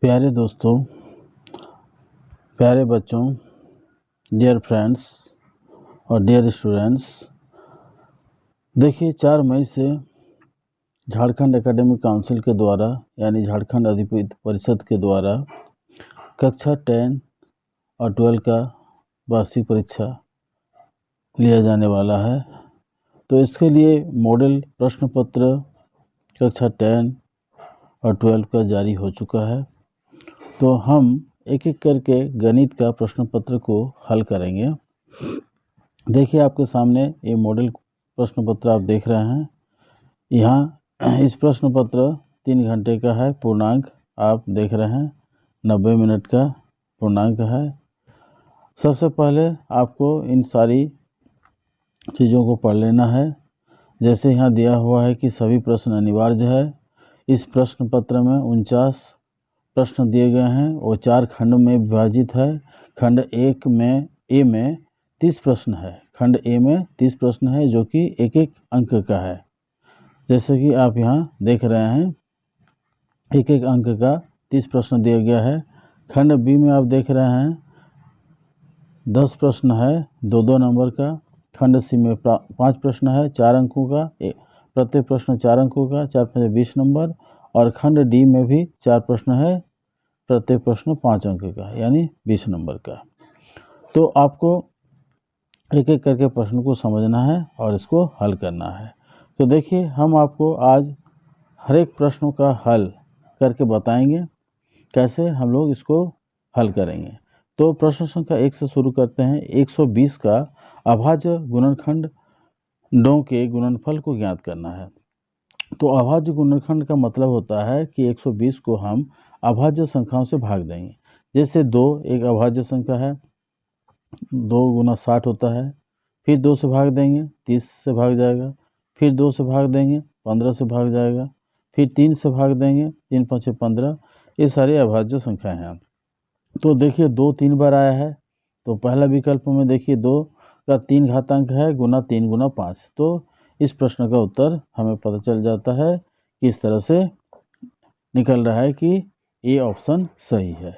प्यारे दोस्तों, प्यारे बच्चों, डियर फ्रेंड्स और डियर स्टूडेंट्स, देखिए 4 मई से झारखंड एकेडमिक काउंसिल के द्वारा यानी झारखंड अधिविद्य परिषद के द्वारा कक्षा 10 और 12 का वार्षिक परीक्षा लिया जाने वाला है। तो इसके लिए मॉडल प्रश्न पत्र कक्षा 10 और 12 का जारी हो चुका है। तो हम एक एक करके गणित का प्रश्न पत्र को हल करेंगे। देखिए आपके सामने ये मॉडल प्रश्न पत्र आप देख रहे हैं। यहाँ इस प्रश्न पत्र 3 घंटे का है, पूर्णांक आप देख रहे हैं 90 मिनट का पूर्णांक है। सबसे पहले आपको इन सारी चीज़ों को पढ़ लेना है। जैसे यहाँ दिया हुआ है कि सभी प्रश्न अनिवार्य है। इस प्रश्न पत्र में 49 प्रश्न दिए गए हैं, वो 4 खंड में विभाजित है। खंड ए में 30 प्रश्न है। खंड ए में 30 प्रश्न है जो कि एक एक अंक का है। जैसे कि आप यहाँ देख रहे हैं एक एक अंक का 30 प्रश्न दिया गया है। खंड बी में आप देख रहे हैं 10 प्रश्न है 2-2 नंबर का। खंड सी में 5 प्रश्न है 4 अंकों का, प्रत्येक प्रश्न 4 अंकों का, 4×5 20 नंबर। और खंड डी में भी 4 प्रश्न है, प्रत्येक प्रश्न 5 अंक का यानी 20 नंबर का। तो आपको एक एक करके प्रश्न को समझना है और इसको हल करना है। तो देखिए हम आपको आज हर एक प्रश्नों का हल करके बताएंगे कैसे हम लोग इसको हल करेंगे। तो प्रश्न संख्या 1 से शुरू करते हैं। 120 का अभाज्य गुणनखंडों के गुणनफल को ज्ञात करना है। तो अभाज्य गुणनखंड का मतलब होता है कि 120 को हम अभाज्य संख्याओं से भाग देंगे। जैसे 2 एक अभाज्य संख्या है, 2 × 60 होता है। फिर 2 से भाग देंगे 30 से भाग जाएगा। फिर 2 से भाग देंगे 15 से भाग जाएगा। फिर 3 से भाग देंगे 3×5 15। ये सारी अभाज्य संख्याएं हैं। तो देखिए 2 3 बार आया है। तो पहला विकल्प में देखिए 2 का 3 घातांक है गुना 3 × 5। तो इस प्रश्न का उत्तर हमें पता चल जाता है कि इस तरह से निकल रहा है कि ए ऑप्शन सही है।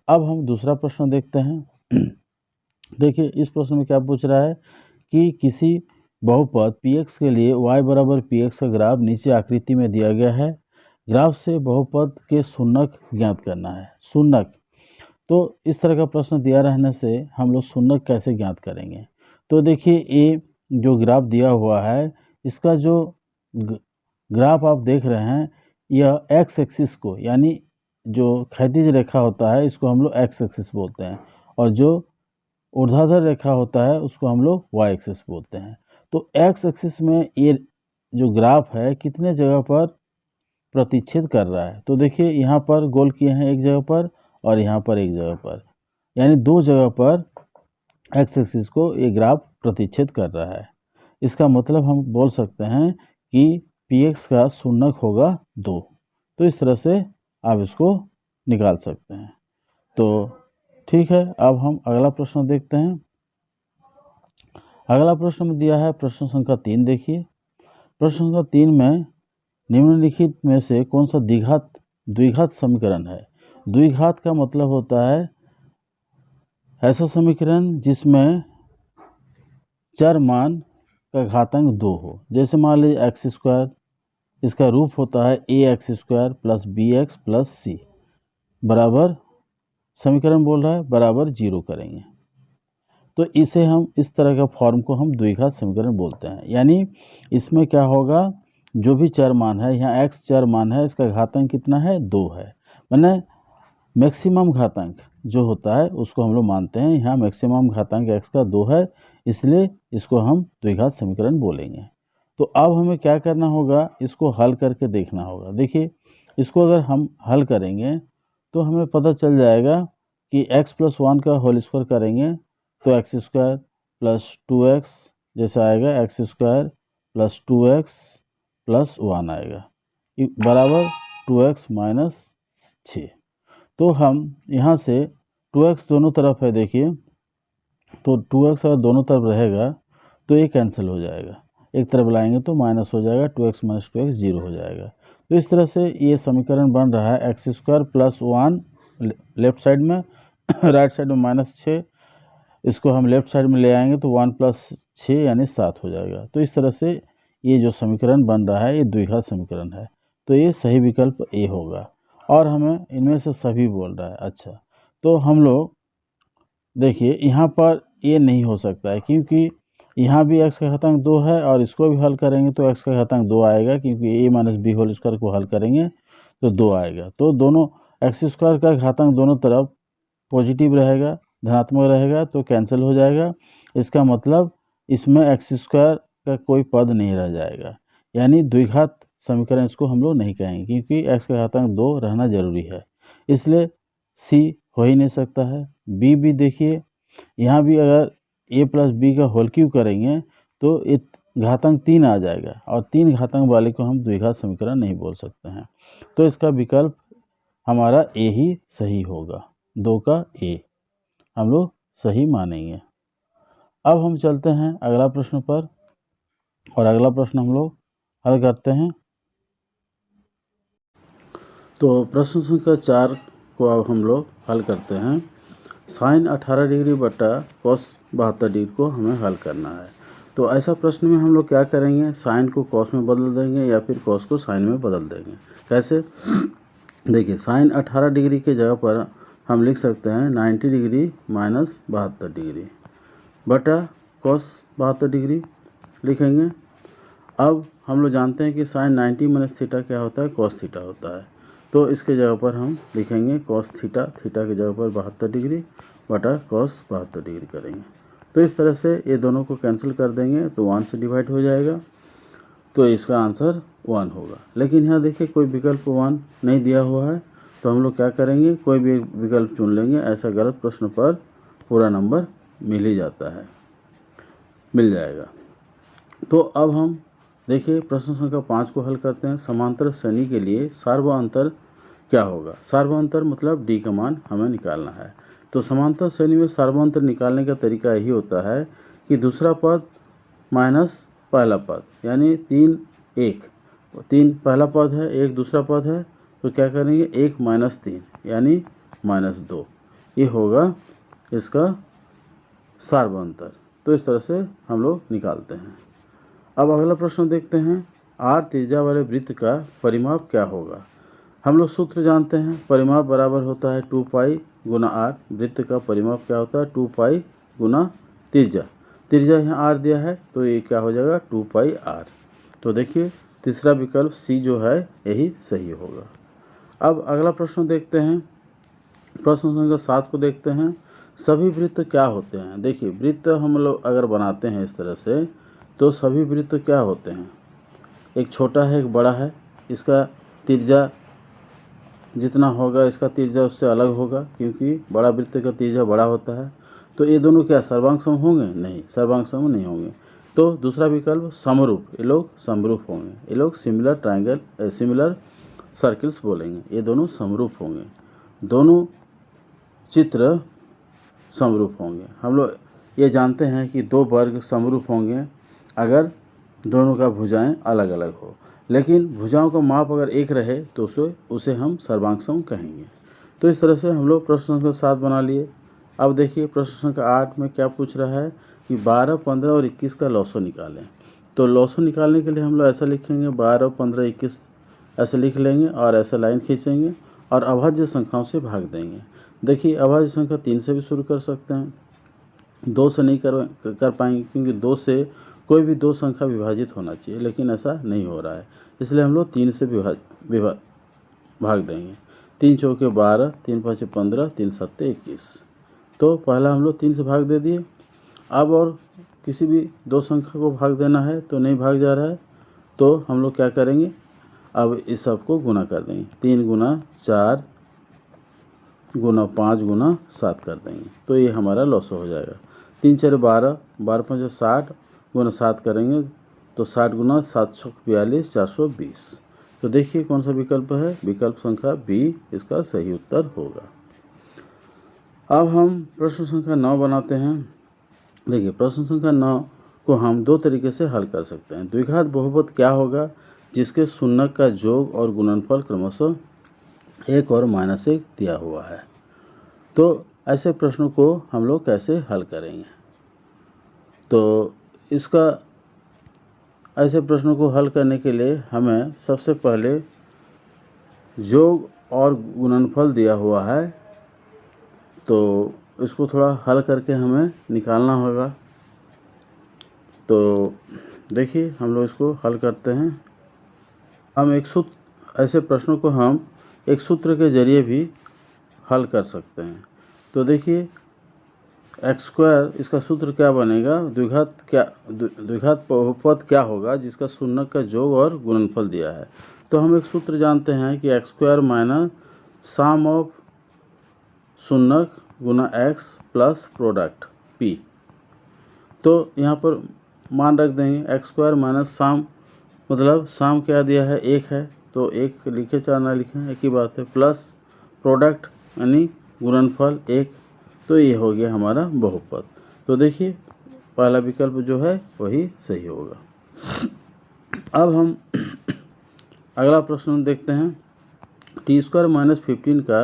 अब हम दूसरा प्रश्न देखते हैं। देखिए इस प्रश्न में क्या पूछ रहा है कि किसी बहुपद px के लिए y = px का ग्राफ नीचे आकृति में दिया गया है। ग्राफ से बहुपद के शून्यक ज्ञात करना है। शून्यक, तो इस तरह का प्रश्न दिया रहने से हम लोग शून्यक कैसे ज्ञात करेंगे। तो देखिए ये जो ग्राफ दिया हुआ है, इसका जो ग्राफ आप देख रहे हैं, यह एक्स एक्सिस को यानी जो क्षैतिज रेखा होता है इसको हम लोग एक्स एक्सिस बोलते हैं, और जो ऊर्ध्वाधर रेखा होता है उसको हम लोग वाई एक्सिस बोलते हैं। तो एक्स एक्सिस में ये जो ग्राफ है कितने जगह पर प्रतिच्छेद कर रहा है। तो देखिए यहाँ पर गोल किए हैं एक जगह पर और यहाँ पर एक जगह पर, यानी 2 जगह पर एक्स एक्सिस को ये ग्राफ प्रतिच्छेद कर रहा है। इसका मतलब हम बोल सकते हैं कि px का शून्यक होगा 2। तो इस तरह से आप इसको निकाल सकते हैं। तो ठीक है, अब हम अगला प्रश्न देखते हैं। अगला प्रश्न में दिया है प्रश्न संख्या 3। देखिए प्रश्न संख्या 3 में निम्नलिखित में से कौन सा द्विघात समीकरण है। द्विघात का मतलब होता है ऐसा समीकरण जिसमें चर मान का घातांक 2 हो। जैसे मान लीजिए x², इसका रूप होता है ax² + bx + c बराबर, समीकरण बोल रहा है बराबर 0 करेंगे। तो इसे हम इस तरह का फॉर्म को हम द्विघात समीकरण बोलते हैं। यानी इसमें क्या होगा, जो भी चर मान है, यहाँ x चर मान है, इसका घातांक कितना है 2 है। मैंने मैक्सिमम घातांक जो होता है उसको हम लोग मानते हैं। यहाँ मैक्सिमम घातांक x का 2 है, इसलिए इसको हम द्विघात समीकरण बोलेंगे। तो अब हमें क्या करना होगा, इसको हल करके देखना होगा। देखिए इसको अगर हम हल करेंगे तो हमें पता चल जाएगा कि x + 1 का होल स्क्वायर करेंगे तो x² + 2x जैसा आएगा, x² + 2x + 1 आएगा बराबर 2x - 6। तो हम यहाँ से 2x दोनों तरफ है, देखिए तो 2x अगर दोनों तरफ रहेगा तो ये कैंसिल हो जाएगा। एक तरफ लाएंगे तो माइनस हो जाएगा, 2x - 2x 0 हो जाएगा। तो इस तरह से ये समीकरण बन रहा है x² + 1 लेफ्ट साइड में राइट साइड में -6, इसको हम लेफ्ट साइड में ले आएंगे तो 1 + 6 यानी 7 हो जाएगा। तो इस तरह से ये जो समीकरण बन रहा है ये द्विघात समीकरण है, तो ये सही विकल्प ए होगा। और हमें इनमें से सभी बोल रहा है। अच्छा, तो हम लोग देखिए यहाँ पर ये नहीं हो सकता है, क्योंकि यहाँ भी x का घातांक 2 है और इसको भी हल करेंगे तो x का घातांक 2 आएगा, क्योंकि a - b² को हल करेंगे तो 2 आएगा। तो दोनों x² का घातांक दोनों तरफ पॉजिटिव रहेगा, धनात्मक रहेगा, तो कैंसिल हो जाएगा। इसका मतलब इसमें x² का कोई पद नहीं रह जाएगा, यानी द्विघात समीकरण इसको हम लोग नहीं कहेंगे, क्योंकि x का घातांक 2 रहना जरूरी है, इसलिए c हो ही नहीं सकता है। b भी देखिए, यहाँ भी अगर a + b का होल क्यूब करेंगे तो घातांक 3 आ जाएगा, और 3 घातांक वाले को हम द्विघात समीकरण नहीं बोल सकते हैं। तो इसका विकल्प हमारा ए ही सही होगा, 2 का ए हम लोग सही मानेंगे। अब हम चलते हैं अगला प्रश्न पर, और अगला प्रश्न हम लोग हल करते हैं। तो प्रश्न संख्या 4 को अब हम लोग हल करते हैं। sin 18 डिग्री बटा cos 72 डिग्री को हमें हल करना है। तो ऐसा प्रश्न में हम लोग क्या करेंगे, साइन को cos में बदल देंगे या फिर cos को साइन में बदल देंगे। कैसे, देखिए sin 18 डिग्री के जगह पर हम लिख सकते हैं 90 डिग्री माइनस 72 डिग्री बटा cos 72 डिग्री लिखेंगे। अब हम लोग जानते हैं कि sin 90 माइनस थीटा क्या होता है, cos थीटा होता है। तो इसके जगह पर हम लिखेंगे cos थीटा, थीटा की जगह पर 72 डिग्री बटा cos 72 डिग्री करेंगे। तो इस तरह से ये दोनों को कैंसिल कर देंगे तो 1 से डिवाइड हो जाएगा, तो इसका आंसर 1 होगा। लेकिन यहाँ देखिए कोई विकल्प 1 नहीं दिया हुआ है, तो हम लोग क्या करेंगे, कोई भी विकल्प चुन लेंगे। ऐसा गलत प्रश्न पर पूरा नंबर मिल ही जाता है, मिल जाएगा। तो अब हम देखिए प्रश्न संख्या 5 को हल करते हैं। समांतर श्रेणी के लिए सार्वअंतर क्या होगा। सार्वअंतर मतलब डी का मान हमें निकालना है। तो समांतर श्रेणी में सार्वअंतर निकालने का तरीका यही होता है कि दूसरा पद माइनस पहला पद, यानी 3 1, 3 पहला पद है, 1 दूसरा पद है, तो क्या करेंगे 1 - 3 यानी -2, ये होगा इसका सार्वअंतर। तो इस तरह से हम लोग निकालते हैं। अब अगला प्रश्न देखते हैं, r त्रिज्या वाले वृत्त का परिमाप क्या होगा। हम लोग सूत्र जानते हैं, परिमाप बराबर होता है 2 पाई गुना r। वृत्त का परिमाप क्या होता है 2 पाई गुना त्रिज्या। त्रिज्या यहाँ r दिया है, तो ये क्या हो जाएगा 2 पाई r। तो देखिए तीसरा विकल्प सी जो है यही सही होगा। अब अगला प्रश्न देखते हैं, प्रश्न संख्या 7 को देखते हैं। सभी वृत्त क्या होते हैं। देखिए वृत्त हम लोग अगर बनाते हैं इस तरह से, तो सभी वृत्त क्या होते हैं, एक छोटा है एक बड़ा है, इसका त्रिज्या जितना होगा इसका त्रिज्या उससे अलग होगा, क्योंकि बड़ा वृत्त का त्रिज्या बड़ा होता है। तो ये दोनों क्या सर्वांग सम होंगे, नहीं सर्वांग सम नहीं होंगे। तो दूसरा विकल्प समरूप, ये लोग समरूप होंगे, ये लोग सिमिलर ट्रायंगल सिमिलर सर्किल्स बोलेंगे, ये दोनों समरूप होंगे, दोनों चित्र समरूप होंगे। हम लोग ये जानते हैं कि 2 वर्ग समरूप होंगे अगर दोनों का भुजाएं अलग अलग हो, लेकिन भुजाओं का माप अगर एक रहे तो उसे हम सर्वांग सम कहेंगे। तो इस तरह से हम लोग प्रश्न संख्या 7 बना लिए। अब देखिए प्रश्न संख्या 8 में क्या पूछ रहा है कि 12, 15 और 21 का लॉसो निकालें। तो लॉसो निकालने के लिए हम लोग ऐसा लिखेंगे 12, 15, 21 ऐसे लिख लेंगे और ऐसा लाइन खींचेंगे और अभाज्य संख्याओं से भाग देंगे। देखिए अभाज्य संख्या 3 से भी शुरू कर सकते हैं, 2 से नहीं कर पाएंगे, क्योंकि 2 से कोई भी 2 संख्या विभाजित होना चाहिए, लेकिन ऐसा नहीं हो रहा है, इसलिए हम लोग 3 से भाग देंगे। 3 चौके 12, 3 5 15, 3 7 21। तो पहला हम लोग 3 से भाग दे दिए। अब और किसी भी 2 संख्या को भाग देना है तो नहीं भाग जा रहा है, तो हम लोग क्या करेंगे, अब इस सब को गुना कर देंगे। 3 गुना 4 गुना 5 गुना 7 कर देंगे, तो ये हमारा लॉसो हो जाएगा। 3 4 12, 12 5 60 गुना 7 करेंगे तो 60 गुना 742 420। तो देखिए कौन सा विकल्प है, विकल्प संख्या बी इसका सही उत्तर होगा। अब हम प्रश्न संख्या 9 बनाते हैं। देखिए प्रश्न संख्या 9 को हम 2 तरीके से हल कर सकते हैं। द्विघात बहुपद क्या होगा जिसके शून्यक का योग और गुणनफल क्रमशः 1 और -1 दिया हुआ है। तो ऐसे प्रश्नों को हम लोग कैसे हल करेंगे? तो इसका ऐसे प्रश्नों को हल करने के लिए हमें सबसे पहले योग और गुणनफल दिया हुआ है, तो इसको थोड़ा हल करके हमें निकालना होगा। तो देखिए हम लोग इसको हल करते हैं। हम एक सूत्र, ऐसे प्रश्नों को हम एक सूत्र के जरिए भी हल कर सकते हैं। तो देखिए x², इसका सूत्र क्या बनेगा? द्विघात बहुपद क्या होगा जिसका शून्यक का योग और गुणनफल दिया है। तो हम एक सूत्र जानते हैं कि x² माइनस सम ऑफ शून्यक गुना x प्लस प्रोडक्ट p। तो यहाँ पर मान रख देंगे x² माइनस सम, मतलब सम क्या दिया है? 1 है, तो 1 लिखे चाहे ना लिखें एक ही बात है, प्लस प्रोडक्ट यानी गुणनफल 1, तो ये हो गया हमारा बहुपद। तो देखिए पहला विकल्प जो है वही सही होगा। अब हम अगला प्रश्न देखते हैं। t² माइनस 15 का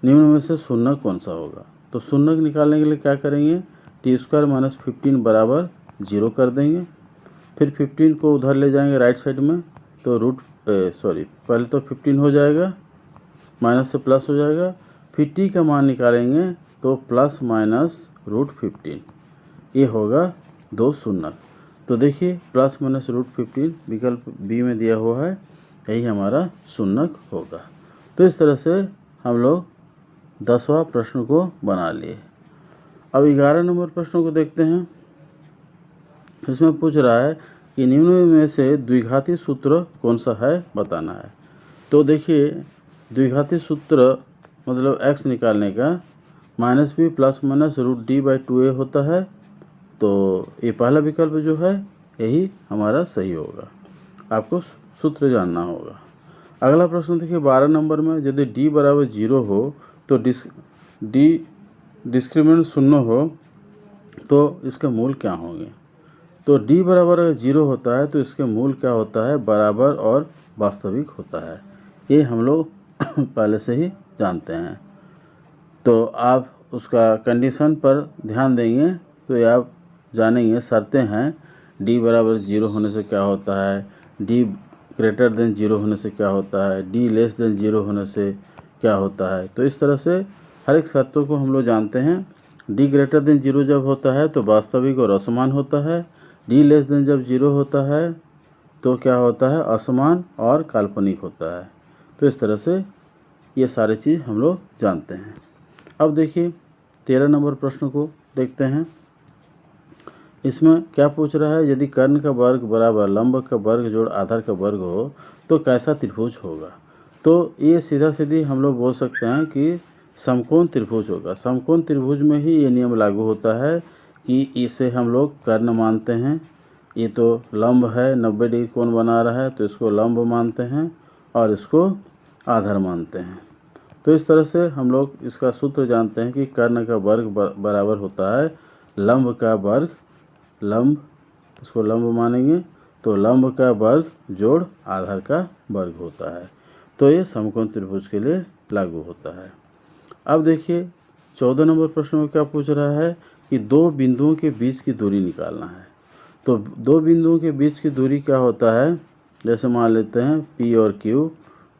निम्न में से शून्यक कौन सा होगा? तो शून्यक निकालने के लिए क्या करेंगे? t² माइनस 15 बराबर 0 कर देंगे, फिर 15 को उधर ले जाएंगे राइट साइड में, तो पहले तो 15 हो जाएगा, माइनस से प्लस हो जाएगा, फिर t का मान निकालेंगे तो प्लस माइनस √15, ये होगा 2 शून्यक। तो देखिए प्लस माइनस √15 विकल्प बी में दिया हुआ है, यही हमारा शून्यक होगा। तो इस तरह से हम लोग 10वां प्रश्न को बना लिए। अब 11 नंबर प्रश्न को देखते हैं। इसमें पूछ रहा है कि निम्न में से द्विघाती सूत्र कौन सा है बताना है। तो देखिए द्विघाती सूत्र मतलब x निकालने का -b प्लस माइनस √d/2a होता है। तो ये पहला विकल्प जो है यही हमारा सही होगा। आपको सूत्र जानना होगा। अगला प्रश्न देखिए 12 नंबर में, यदि d बराबर 0 हो तो d डिस्क्रिमिनेंट 0 हो तो इसके मूल क्या होंगे? तो d बराबर 0 होता है तो इसके मूल क्या होता है? बराबर और वास्तविक होता है। ये हम लोग पहले से ही जानते हैं। तो आप उसका कंडीशन पर ध्यान देंगे तो ये आप जानेंगे। शर्तें हैं, d बराबर 0 होने से क्या होता है, d ग्रेटर देन 0 होने से क्या होता है, d लेस देन 0 होने से क्या होता है। तो इस तरह से हर एक शर्तों को हम लोग जानते हैं। d ग्रेटर देन 0 जब होता है तो वास्तविक और असमान होता है, d लेस देन जब 0 होता है तो क्या होता है? असमान और काल्पनिक होता है। तो इस तरह से ये सारी चीज़ हम लोग जानते हैं। अब देखिए 13 नंबर प्रश्न को देखते हैं। इसमें क्या पूछ रहा है? यदि कर्ण का वर्ग बराबर लंब का वर्ग जोड़ आधार का वर्ग हो तो कैसा त्रिभुज होगा? तो ये सीधा सीधी हम लोग बोल सकते हैं कि समकोण त्रिभुज होगा। समकोण त्रिभुज में ही ये नियम लागू होता है कि इसे हम लोग कर्ण मानते हैं। ये तो लंब है, 90 डिग्री कोण बना रहा है तो इसको लंब मानते हैं और इसको आधार मानते हैं। तो इस तरह से हम लोग इसका सूत्र जानते हैं कि कर्ण का वर्ग बराबर होता है लंब का वर्ग, लंब इसको लंब मानेंगे तो लंब का वर्ग जोड़ आधार का वर्ग होता है। तो ये समकोण त्रिभुज के लिए लागू होता है। अब देखिए 14 नंबर प्रश्न में क्या पूछ रहा है कि दो बिंदुओं के बीच की दूरी निकालना है। तो दो बिंदुओं के बीच की दूरी क्या होता है? जैसे मान लेते हैं P और Q,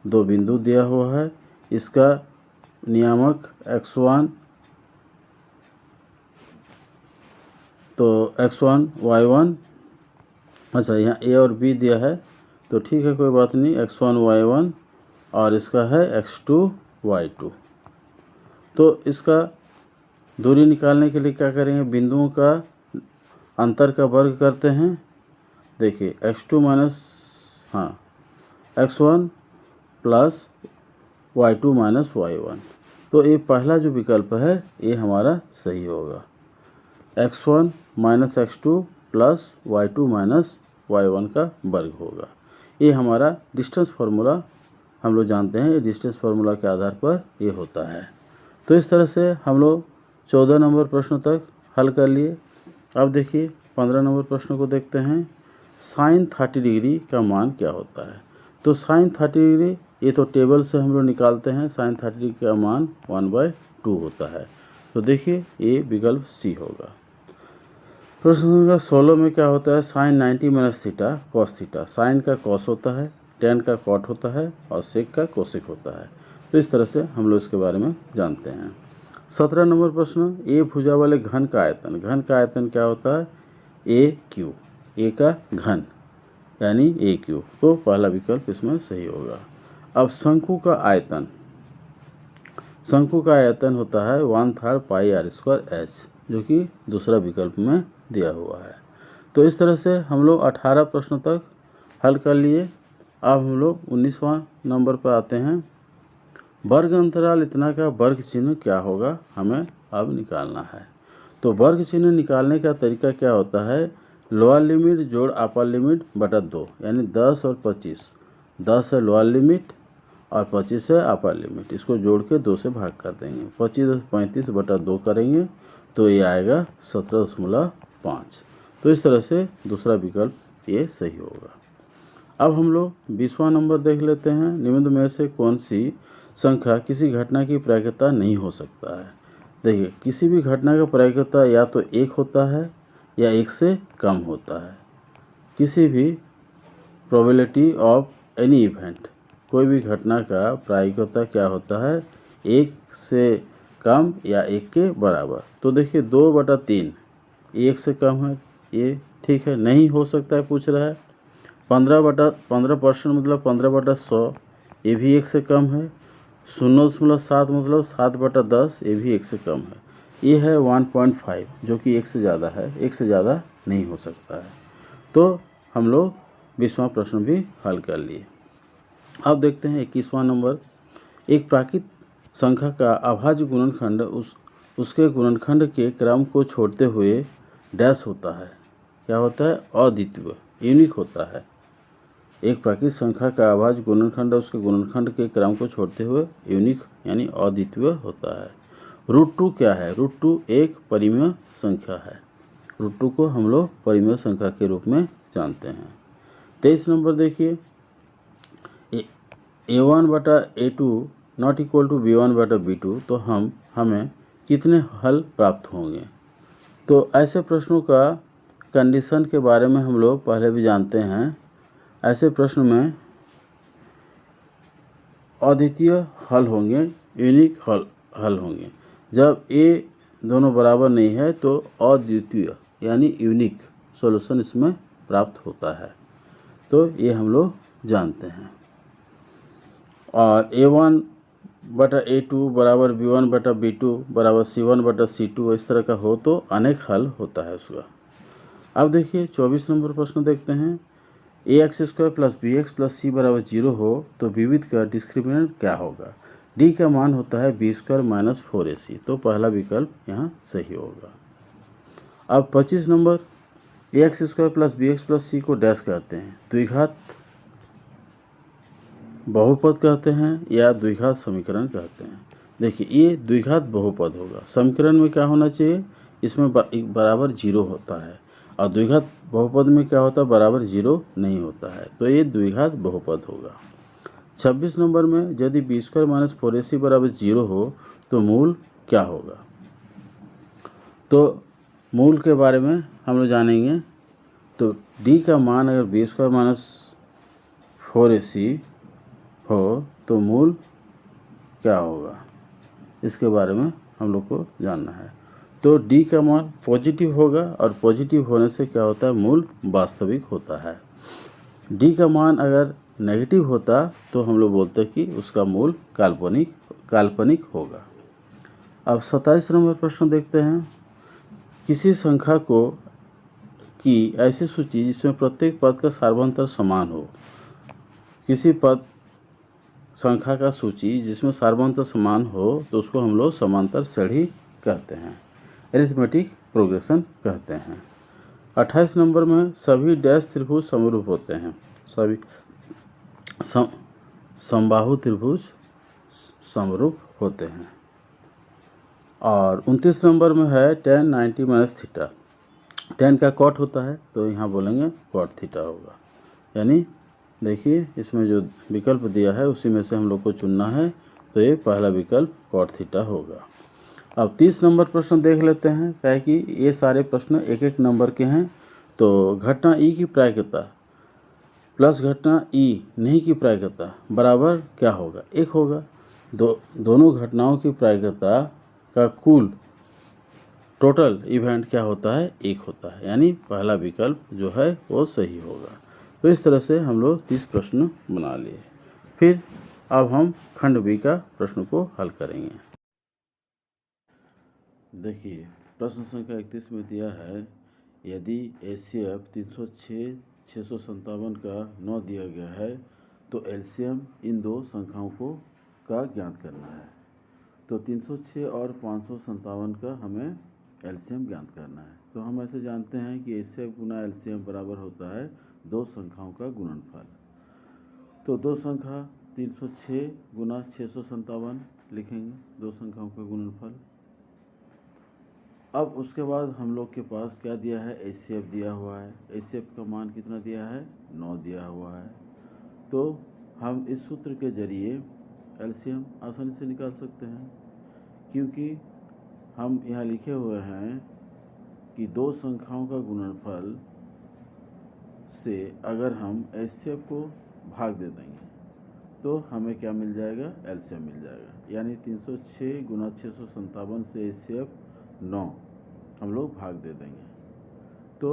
दो बिंदु दिया हुआ है, इसका नियामक x1, तो x1 y1, अच्छा यहाँ a और b दिया है तो ठीक है कोई बात नहीं, x1 y1 और इसका है x2 y2। तो इसका दूरी निकालने के लिए क्या करेंगे? बिंदुओं का अंतर का वर्ग करते हैं। देखिए x2 minus x1 plus y2 minus y1, तो ये पहला जो विकल्प है ये हमारा सही होगा। x1 minus x2 plus y2 minus y1 का वर्ग होगा। ये हमारा डिस्टेंस फार्मूला हम लोग जानते हैं, ये डिस्टेंस फार्मूला के आधार पर ये होता है। तो इस तरह से हम लोग 14 नंबर प्रश्न तक हल कर लिए। अब देखिए 15 नंबर प्रश्न को देखते हैं। साइन 30 डिग्री का मान क्या होता है। तो साइन 30 डिग्री ये तो टेबल से हम लोग निकालते हैं, साइन 30 डिग्री का मान 1/2 होता है। तो देखिए ये विकल्प सी होगा। प्रश्न संख्या 16 में क्या होता है, sine 90 minus theta cos theta. Sine का कॉस होता है, टेन का कॉट होता है और सेक का कोसेक होता है। तो इस तरह से हम लोग इसके बारे में जानते हैं। 17 नंबर प्रश्न, ए भुजा वाले घन का आयतन। घन का आयतन क्या होता है, ए क्यू, ए का घन यानी ए क्यू। तो पहला विकल्प इसमें सही होगा। अब शंकु का आयतन, शंकु का आयतन होता है 1/3 पाई आर स्क्वायर एच, जो कि दूसरा विकल्प में दिया हुआ है। तो इस तरह से हम लोग 18 प्रश्न तक हल कर लिए। अब हम लोग 19वां नंबर पर आते हैं। वर्ग अंतराल इतना का वर्ग चिन्ह क्या होगा, हमें अब निकालना है। तो वर्ग चिन्ह निकालने का तरीका क्या होता है, लोअर लिमिट जोड़ अपर लिमिट बटा 2, यानी 10 और 25। 10 है लोअर लिमिट और 25 है अपर लिमिट, इसको जोड़ के 2 से भाग कर देंगे। 25 35 बटा 2 करेंगे तो ये आएगा 17.5। तो इस तरह से दूसरा विकल्प ये सही होगा। अब हम लोग 20वां नंबर देख लेते हैं। निम्न में से कौन सी संख्या किसी घटना की प्रायिकता नहीं हो सकता है। देखिए, किसी भी घटना का प्रायिकता या तो 1 होता है या 1 से कम होता है। किसी भी प्रोबेबिलिटी ऑफ एनी इवेंट, कोई भी घटना का प्रायिकता क्या होता है, 1 से कम या 1 के बराबर। तो देखिए 2/3 1 से कम है, ये ठीक है, नहीं हो सकता है पूछ रहा है। 15% मतलब 15/100, ये भी 1 से कम है। 0.7 मतलब 7/10, ये भी 1 से कम है। ये है 1.5 जो कि 1 से ज़्यादा है, 1 से ज़्यादा नहीं हो सकता है। तो हम लोग 20वां प्रश्न भी हल कर लिए। अब देखते हैं 21वां नंबर। एक प्राकृत संख्या का अभाज्य गुणनखंड उसके गुणनखंड के क्रम को छोड़ते हुए डैश होता है। क्या होता है, अद्वितीय, यूनिक होता है। एक प्राकृत संख्या का अभाज्य गुणनखंड उसके गुणनखंड के क्रम को छोड़ते हुए यूनिक यानी अद्वितीय होता है। √2 क्या है, √2 एक परिमेय संख्या है। √2 को हम लोग परिमेय संख्या के रूप में जानते हैं। 23 नंबर देखिए, a1/a2 not equal to b1/b2, तो हमें कितने हल प्राप्त होंगे। तो ऐसे प्रश्नों का कंडीशन के बारे में हम लोग पहले भी जानते हैं। ऐसे प्रश्न में अद्वितीय हल होंगे, यूनिक हल होंगे। जब ए दोनों बराबर नहीं है तो अद्वितीय यानी यूनिक सॉल्यूशन इसमें प्राप्त होता है। तो ये हम लोग जानते हैं। और a1/a2 बराबर b1/b2 बराबर c1/c2 इस तरह का हो तो अनेक हल होता है उसका। अब देखिए 24 नंबर प्रश्न देखते हैं। ax² + bx + c बराबर 0 हो तो विविध का डिस्क्रिमिनेंट क्या होगा। d का मान होता है b² - 4ac, तो पहला विकल्प यहाँ सही होगा। अब 25 नंबर, ax² + bx + c को डैश कहते हैं, द्विघात बहुपद कहते हैं या द्विघात समीकरण कहते हैं। देखिए ये द्विघात बहुपद होगा। समीकरण में क्या होना चाहिए, इसमें बराबर 0 होता है, और द्विघात बहुपद में क्या होता है, बराबर 0 नहीं होता है, तो ये द्विघात बहुपद होगा। 26 नंबर में यदि b² - 4ac बराबर 0 हो तो मूल क्या होगा। तो मूल के बारे में हम लोग जानेंगे। तो d का मान अगर b² - 4ac हो तो मूल क्या होगा, इसके बारे में हम लोग को जानना है। तो d का मान पॉजिटिव होगा, और पॉजिटिव होने से क्या होता है, मूल वास्तविक होता है। d का मान अगर नेगेटिव होता तो हम लोग बोलते हैं कि उसका मूल काल्पनिक होगा। अब 27 नंबर प्रश्न देखते हैं। किसी संख्या की ऐसी सूची जिसमें प्रत्येक पद का सार्वंतर समान हो। किसी पद संख्या का सूची जिसमें सार्वंतर समान हो तो उसको हम लोग समांतर श्रेणी कहते हैं, अरिथमेटिक प्रोग्रेशन कहते हैं। 28 नंबर में सभी डैश त्रिभुज समरूप होते हैं, सभी समबाहु त्रिभुज समरूप होते हैं। और 29 नंबर में है tan 90 - थीटा। tan का cot होता है तो यहाँ बोलेंगे cot थीटा होगा। यानी देखिए इसमें जो विकल्प दिया है उसी में से हम लोग को चुनना है, तो ये पहला विकल्प cot थीटा होगा। अब 30 नंबर प्रश्न देख लेते हैं, क्या है कि ये सारे प्रश्न एक एक नंबर के हैं। तो घटना ई की प्रायिकता प्लस घटना ई नहीं की प्रायिकता बराबर क्या होगा? 1 होगा। दोनों घटनाओं की प्रायिकता का कुल टोटल इवेंट क्या होता है? 1 होता है, यानी पहला विकल्प जो है वो सही होगा। तो इस तरह से हम लोग 30 प्रश्न बना लिए। फिर अब हम खंड बी का प्रश्न को हल करेंगे। देखिए प्रश्न संख्या 31 में दिया है, यदि HCF 306 657 का 9 दिया गया है तो एलसीएम इन दो संख्याओं का ज्ञात करना है। तो 306 और 557 का हमें एलसीएम ज्ञात करना है। तो हम ऐसे जानते हैं कि HCF गुना एलसीएम बराबर होता है दो संख्याओं का गुणनफल। तो दो संख्या 306 गुना 657 लिखेंगे, दो संख्याओं का गुणनफल। अब उसके बाद हम लोग के पास क्या दिया है? HCF दिया हुआ है। HCF का मान कितना दिया है? 9 दिया हुआ है। तो हम इस सूत्र के जरिए एलसीएम आसानी से निकाल सकते हैं, क्योंकि हम यहाँ लिखे हुए हैं कि दो संख्याओं का गुणनफल से अगर हम HCF को भाग दे देंगे तो हमें क्या मिल जाएगा? एलसीएम मिल जाएगा। यानी 306 गुना 657 से HCF 9 हम लोग भाग दे देंगे तो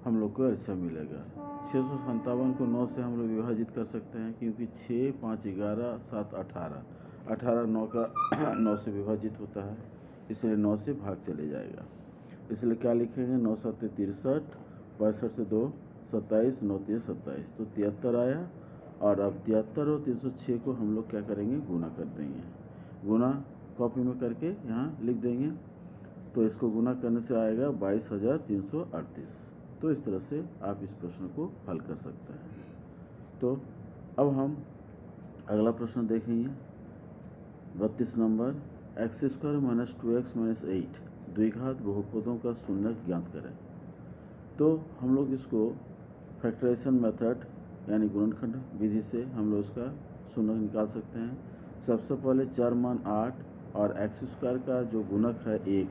हम लोग को एलसीएम मिलेगा। 657 को 9 से हम लोग विभाजित कर सकते हैं, क्योंकि 6 5 11 7 18 9 का 9 से विभाजित होता है, इसलिए 9 से भाग चले जाएगा। इसलिए क्या लिखेंगे? 9 7 63, 65 से 2 27, 9 3 27, तो 73 आया। और अब 73 और 306 को हम लोग क्या करेंगे? गुना कर देंगे। गुना कॉपी में करके यहाँ लिख देंगे, तो इसको गुना करने से आएगा 22,338। तो इस तरह से आप इस प्रश्न को हल कर सकते हैं। तो अब हम अगला प्रश्न देखेंगे, 32 नंबर, x² - 2x - 8 द्विघात बहुपदों का शून्यक ज्ञात करें। तो हम लोग इसको फैक्टराइजेशन मेथड यानी गुणनखंड विधि से हम लोग इसका शून्यक निकाल सकते हैं। सबसे पहले चर मान 8 और x² का जो गुणक है 1,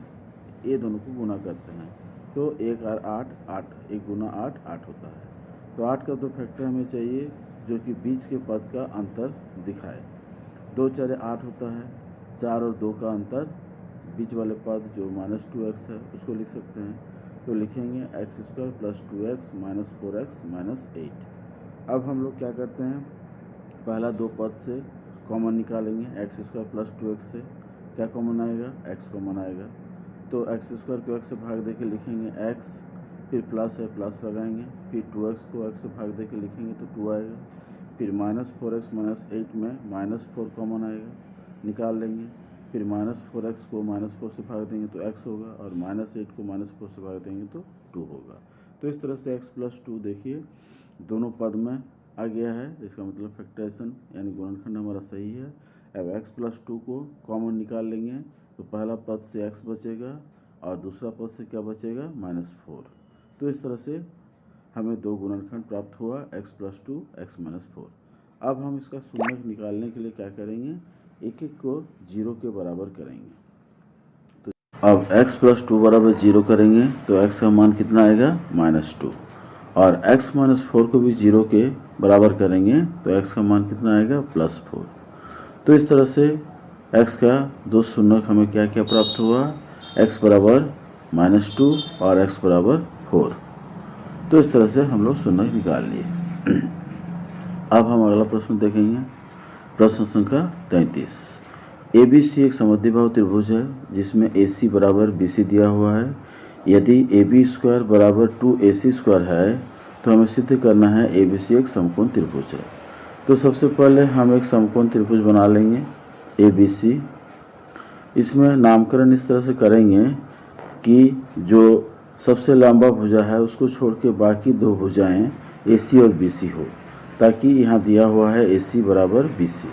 ये दोनों को गुना करते हैं। तो 1 और 8 8, 1 गुना 8 8 होता है। तो 8 का 2 फैक्टर हमें चाहिए जो कि बीच के पद का अंतर दिखाए। 2 4 8 होता है, 4 और 2 का अंतर बीच वाले पद जो -2x है उसको लिख सकते हैं। तो लिखेंगे x² + 2x - 4x - 8। अब हम लोग क्या करते हैं? पहला 2 पद से कॉमन निकालेंगे। x² + 2x से क्या कॉमन आएगा? x कॉमन आएगा। तो x² को x से भाग दे के लिखेंगे x, फिर प्लस है प्लस लगाएंगे, फिर 2x को x से भाग दे के लिखेंगे तो 2 आएगा। फिर -4x - 8 में -4 कॉमन आएगा, निकाल लेंगे। फिर -4x को -4 से भाग देंगे तो x होगा, और -8 को -4 से भाग देंगे तो 2 होगा। तो इस तरह से x + 2 देखिए दोनों पद में आ गया है। इसका मतलब फैक्टराइजेशन यानी गुणनखंड हमारा सही है। अब x + 2 को कॉमन निकाल लेंगे तो पहला पद से x बचेगा और दूसरा पद से क्या बचेगा? -4। तो इस तरह से हमें दो गुणनखंड प्राप्त हुआ, x + 2 x - 4। अब हम इसका शून्यक निकालने के लिए क्या करेंगे? एक एक को 0 के बराबर करेंगे। तो अब x + 2 बराबर 0 करेंगे तो x का मान कितना आएगा? -2। और x - 4 को भी 0 के बराबर करेंगे तो x का मान कितना आएगा? +4। तो इस तरह से x का दो शून्यक हमें क्या क्या प्राप्त हुआ? x बराबर -2 और x बराबर 4। तो इस तरह से हम लोग शून्यक निकाल लिए। अब हम अगला प्रश्न देखेंगे, प्रश्न संख्या 33। ABC एक समद्विबाहु त्रिभुज है जिसमें AC बराबर BC दिया हुआ है। यदि AB² बराबर 2AC² है तो हमें सिद्ध करना है ABC एक समकोण त्रिभुज है। तो सबसे पहले हम एक समकोण त्रिभुज बना लेंगे ABC। इसमें नामकरण इस तरह से करेंगे कि जो सबसे लंबा भुजा है उसको छोड़ के बाकी दो भुजाएं AC और BC हो, ताकि यहाँ दिया हुआ है AC बराबर BC।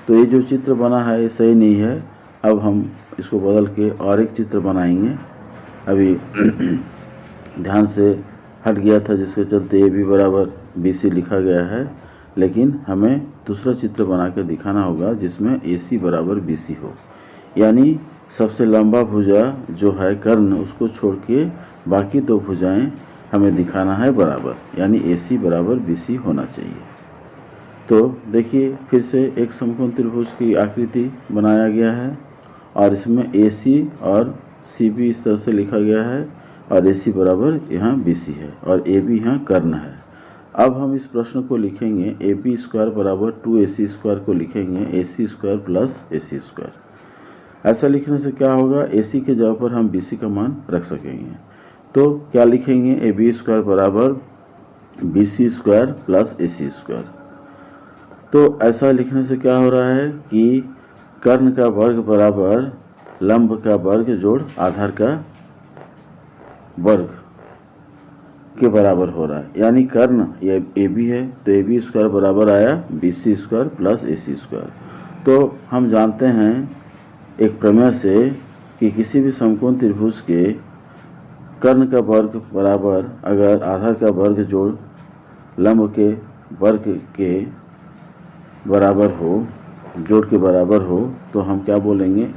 तो ये जो चित्र बना है ये सही नहीं है। अब हम इसको बदल के और एक चित्र बनाएंगे। अभी ध्यान से हट गया था, जिसके चलते ए बी बराबर बी सी लिखा गया है। लेकिन हमें दूसरा चित्र बना कर दिखाना होगा जिसमें ए सी बराबर बी सी हो, यानी सबसे लंबा भुजा जो है कर्ण, उसको छोड़ के बाकी दो भुजाएं हमें दिखाना है बराबर, यानी ए सी बराबर बी सी होना चाहिए। तो देखिए फिर से एक समकोण त्रिभुज की आकृति बनाया गया है और इसमें ए सी और सी बी इस तरह से लिखा गया है और ए सी बराबर यहाँ बी सी है और ए बी यहाँ कर्ण है। अब हम इस प्रश्न को लिखेंगे ए बी स्क्वायर बराबर 2ac स्क्वायर को लिखेंगे ए सी स्क्वायर प्लस ए सी स्क्वायर। ऐसा लिखने से क्या होगा, ए सी के जगह पर हम बी सी का मान रख सकेंगे। तो क्या लिखेंगे, ए बी स्क्वायर बराबर बी सी स्क्वायर प्लस ए सी स्क्वायर। तो ऐसा लिखने से क्या हो रहा है कि कर्ण का वर्ग बराबर लंब का वर्ग जोड़ आधार का वर्ग के बराबर हो रहा है, यानी कर्ण ये ए बी है तो ए बी स्क्वायर बराबर आया बी सी स्क्वायर प्लस ए सी स्क्वायर। तो हम जानते हैं एक प्रमेय से कि किसी भी समकोण त्रिभुज के कर्ण का वर्ग बराबर अगर आधार का वर्ग जोड़ लंब के वर्ग के बराबर हो, जोड़ के बराबर हो, तो हम क्या बोलेंगे,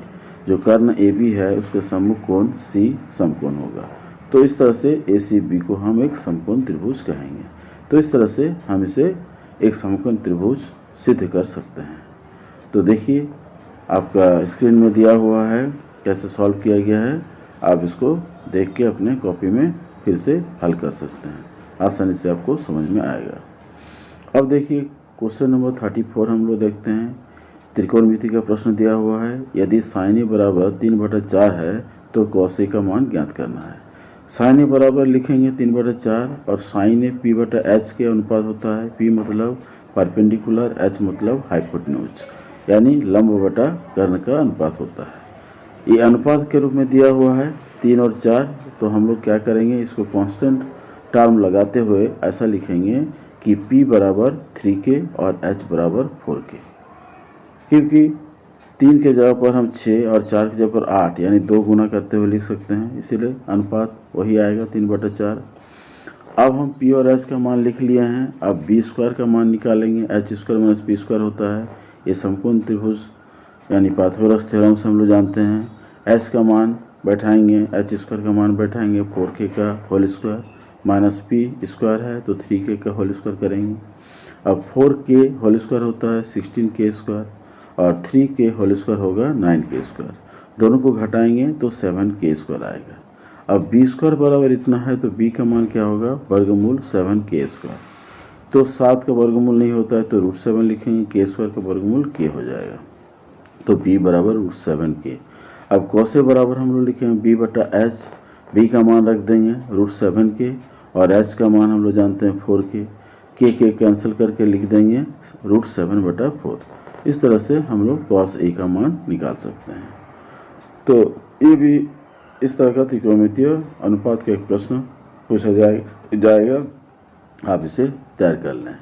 जो कर्ण ए बी है उसके सम्मुख कोण सी समकोण होगा। तो इस तरह से ए सी बी को हम एक समकोण त्रिभुज कहेंगे। तो इस तरह से हम इसे एक समकोण त्रिभुज सिद्ध कर सकते हैं। तो देखिए आपका स्क्रीन में दिया हुआ है कैसे सॉल्व किया गया है, आप इसको देख के अपने कॉपी में फिर से हल कर सकते हैं, आसानी से आपको समझ में आएगा। अब देखिए क्वेश्चन नंबर 34 हम लोग देखते हैं। त्रिकोणमिति का प्रश्न दिया हुआ है, यदि साइन ए बराबर 3/4 है तो कॉस ए का मान ज्ञात करना है। साइन ए बराबर लिखेंगे 3/4 और साइन ए पी बटा एच के अनुपात होता है। पी मतलब परपेंडिकुलर, एच मतलब हाइपोटेन्यूज, यानी लंब बटा कर्ण का अनुपात होता है। ये अनुपात के रूप में दिया हुआ है 3 और 4, तो हम लोग क्या करेंगे, इसको कांस्टेंट टर्म लगाते हुए ऐसा लिखेंगे कि P बराबर 3K और H बराबर 4K, क्योंकि 3 के जगह पर हम 6 और 4 के जगह पर 8 यानी 2 गुना करते हुए लिख सकते हैं, इसीलिए अनुपात वही आएगा 3/4। अब हम P और H का मान लिख लिए हैं। अब B स्क्वायर का मान निकालेंगे, H square minus P square होता है। ये समकोण त्रिभुज यानी पाइथागोरस थ्योरम से हम लोग जानते हैं। H का मान बैठाएंगे, H स्क्वायर का मान बैठाएंगे 4K का whole square minus P square है तो 3K का होल स्क्वायर करेंगे। अब 4K होल स्क्वायर होता है 16K स्क्वायर और 3K होल स्क्वायर होगा 9K स्क्वायर। दोनों को घटाएंगे तो 7K स्क्वायर आएगा। अब B स्क्वायर बराबर इतना है तो B का मान क्या होगा, वर्गमूल 7K स्क्वायर। तो 7 का वर्गमूल नहीं होता है तो √7 लिखेंगे, K स्क्वायर का वर्गमूल K हो जाएगा, तो B बराबर √7K। अब cos A बराबर हम लोग लिखेंगे B बटा H, B का मान रख देंगे √7K और H का मान हम लोग जानते हैं 4K, K कैंसिल करके लिख देंगे √7/4। इस तरह से हम लोग cos A का मान निकाल सकते हैं। तो ये भी इस तरह का त्रिकोणमितीय अनुपात का एक प्रश्न पूछा जाएगा, आप इसे तैयार कर लें।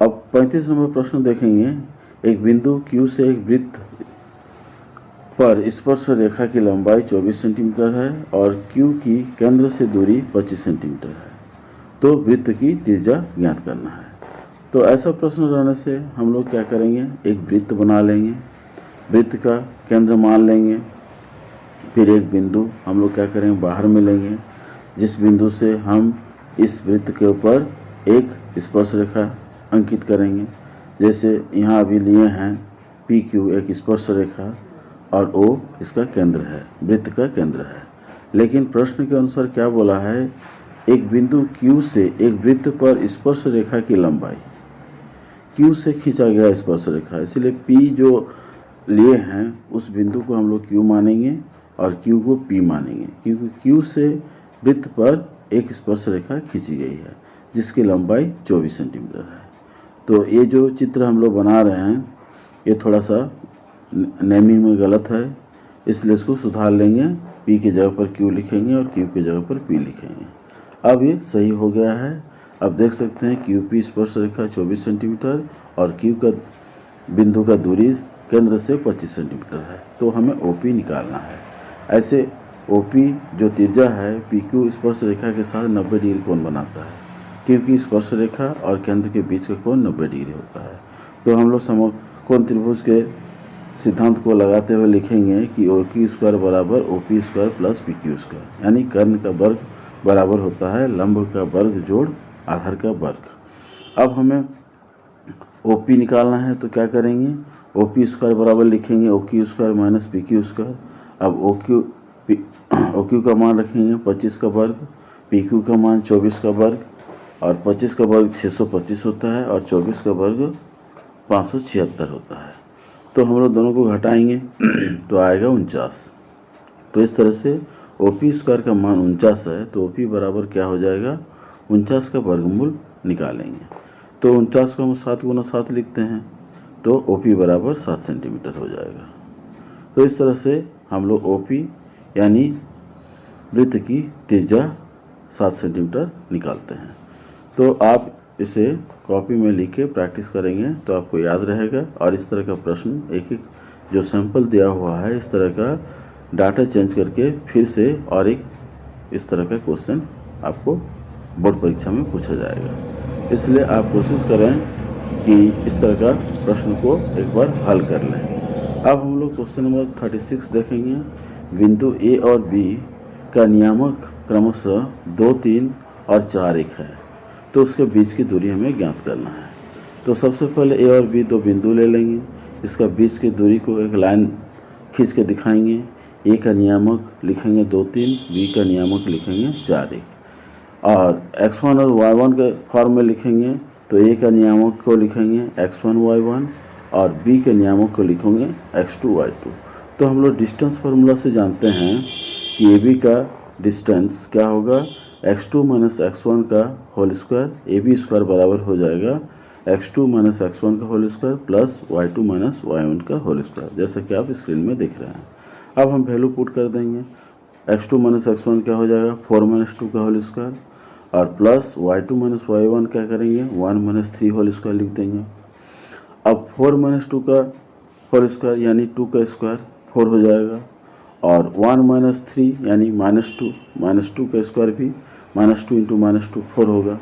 अब 35 नंबर प्रश्न देखेंगे। एक बिंदु Q से एक वृत्त पर स्पर्श रेखा की लंबाई 24 सेंटीमीटर है और Q की केंद्र से दूरी 25 सेंटीमीटर है, तो वृत्त की त्रिज्या ज्ञात करना है। तो ऐसा प्रश्न रहने से हम लोग क्या करेंगे, एक वृत्त बना लेंगे, वृत्त का केंद्र मान लेंगे, फिर एक बिंदु हम लोग क्या करेंगे बाहर में लेंगे, जिस बिंदु से हम इस वृत्त के ऊपर एक स्पर्श रेखा अंकित करेंगे। जैसे यहाँ अभी लिए हैं PQ एक स्पर्श रेखा और O इसका केंद्र है, वृत्त का केंद्र है। लेकिन प्रश्न के अनुसार क्या बोला है, एक बिंदु Q से एक वृत्त पर स्पर्श रेखा की लंबाई, Q से खींचा गया स्पर्श रेखा, इसलिए P जो लिए हैं उस बिंदु को हम लोग Q मानेंगे और Q को P मानेंगे, क्योंकि Q से वृत्त पर एक स्पर्श रेखा खींची गई है जिसकी लंबाई 24 सेंटीमीटर है। तो ये जो चित्र हम लोग बना रहे हैं ये थोड़ा सा नेमिंग में गलत है, इसलिए इसको सुधार लेंगे, P की जगह पर Q लिखेंगे और Q की जगह पर P लिखेंगे। अब ये सही हो गया है। अब देख सकते हैं QP स्पर्श रेखा 24 सेंटीमीटर और Q का बिंदु का दूरी केंद्र से 25 सेंटीमीटर है, तो हमें OP निकालना है। ऐसे OP जो त्रिज्या है PQ स्पर्श रेखा के साथ 90 डिग्री कोण बनाता है, क्योंकि स्पर्श रेखा और केंद्र के बीच का कोण 90 डिग्री होता है। तो हम लोग समकोण त्रिभुज के सिद्धांत को लगाते हुए लिखेंगे कि OQ स्क्वायर बराबर OP square plus PQ square, यानी कर्ण का वर्ग बराबर होता है लंब का वर्ग जोड़ आधार का वर्ग। अब हमें OP निकालना है तो क्या करेंगे, OP स्क्वायर बराबर लिखेंगे OQ square minus PQ square. अब OQ का मान रखेंगे 25 का वर्ग, PQ का मान 24 का वर्ग, और 25 का वर्ग 625 होता है और 24 का वर्ग 576 होता है। तो हम लोग दोनों को घटाएंगे तो आएगा 49। तो इस तरह से OP स्क्वायर का मान 49 है, तो OP बराबर क्या हो जाएगा, 49 का वर्गमूल निकालेंगे। तो 49 को हम 7 गुना 7 लिखते हैं, तो OP बराबर 7 सेंटीमीटर हो जाएगा। तो इस तरह से हम लोग OP यानी वृत्त की त्रिज्या 7 सेंटीमीटर निकालते हैं। तो आप इसे कॉपी में लिख के प्रैक्टिस करेंगे तो आपको याद रहेगा। और इस तरह का प्रश्न एक एक जो सैंपल दिया हुआ है इस तरह का डाटा चेंज करके फिर से और एक इस तरह का क्वेश्चन आपको बोर्ड परीक्षा में पूछा जाएगा। इसलिए आप कोशिश करें कि इस तरह का प्रश्न को एक बार हल कर लें। अब हम लोग क्वेश्चन नंबर 36 देखेंगे। बिंदु A और B का नियामक क्रमशः 2, 3 और 4, 1 है, तो उसके बीच की दूरी हमें ज्ञात करना है। तो सबसे पहले A और B दो बिंदु ले लेंगे, इसका बीच की दूरी को एक लाइन खींच के दिखाएंगे। A का नियामक लिखेंगे 2, 3, B का नियामक लिखेंगे 4, 1। और x1 और y1 के फॉर्म में लिखेंगे तो A का नियामक को लिखेंगे x1 y1 और B के नियामक को लिखेंगे x2 y2। तो हम लोग डिस्टेंस फार्मूला से जानते हैं कि AB का डिस्टेंस क्या होगा, x2 माइनस x1 का होल स्क्वायर, AB स्क्वायर बराबर हो जाएगा x2 माइनस x1 का whole square plus y2 minus y1 का होल स्क्वायर, जैसा कि आप स्क्रीन में देख रहे हैं। अब हम वैल्यू पुट कर देंगे, x2 माइनस x1 क्या हो जाएगा 4 माइनस 2 का होल स्क्वायर, और प्लस y2 माइनस y1 क्या करेंगे 1 माइनस 3 होल स्क्वायर लिख देंगे। अब 4 माइनस 2 का होल स्क्वायर यानी 2 का स्क्वायर 4 हो जाएगा, और 1 माइनस 3 यानी माइनस टू का स्क्वायर भी -2 इंटू -2 4 होगा,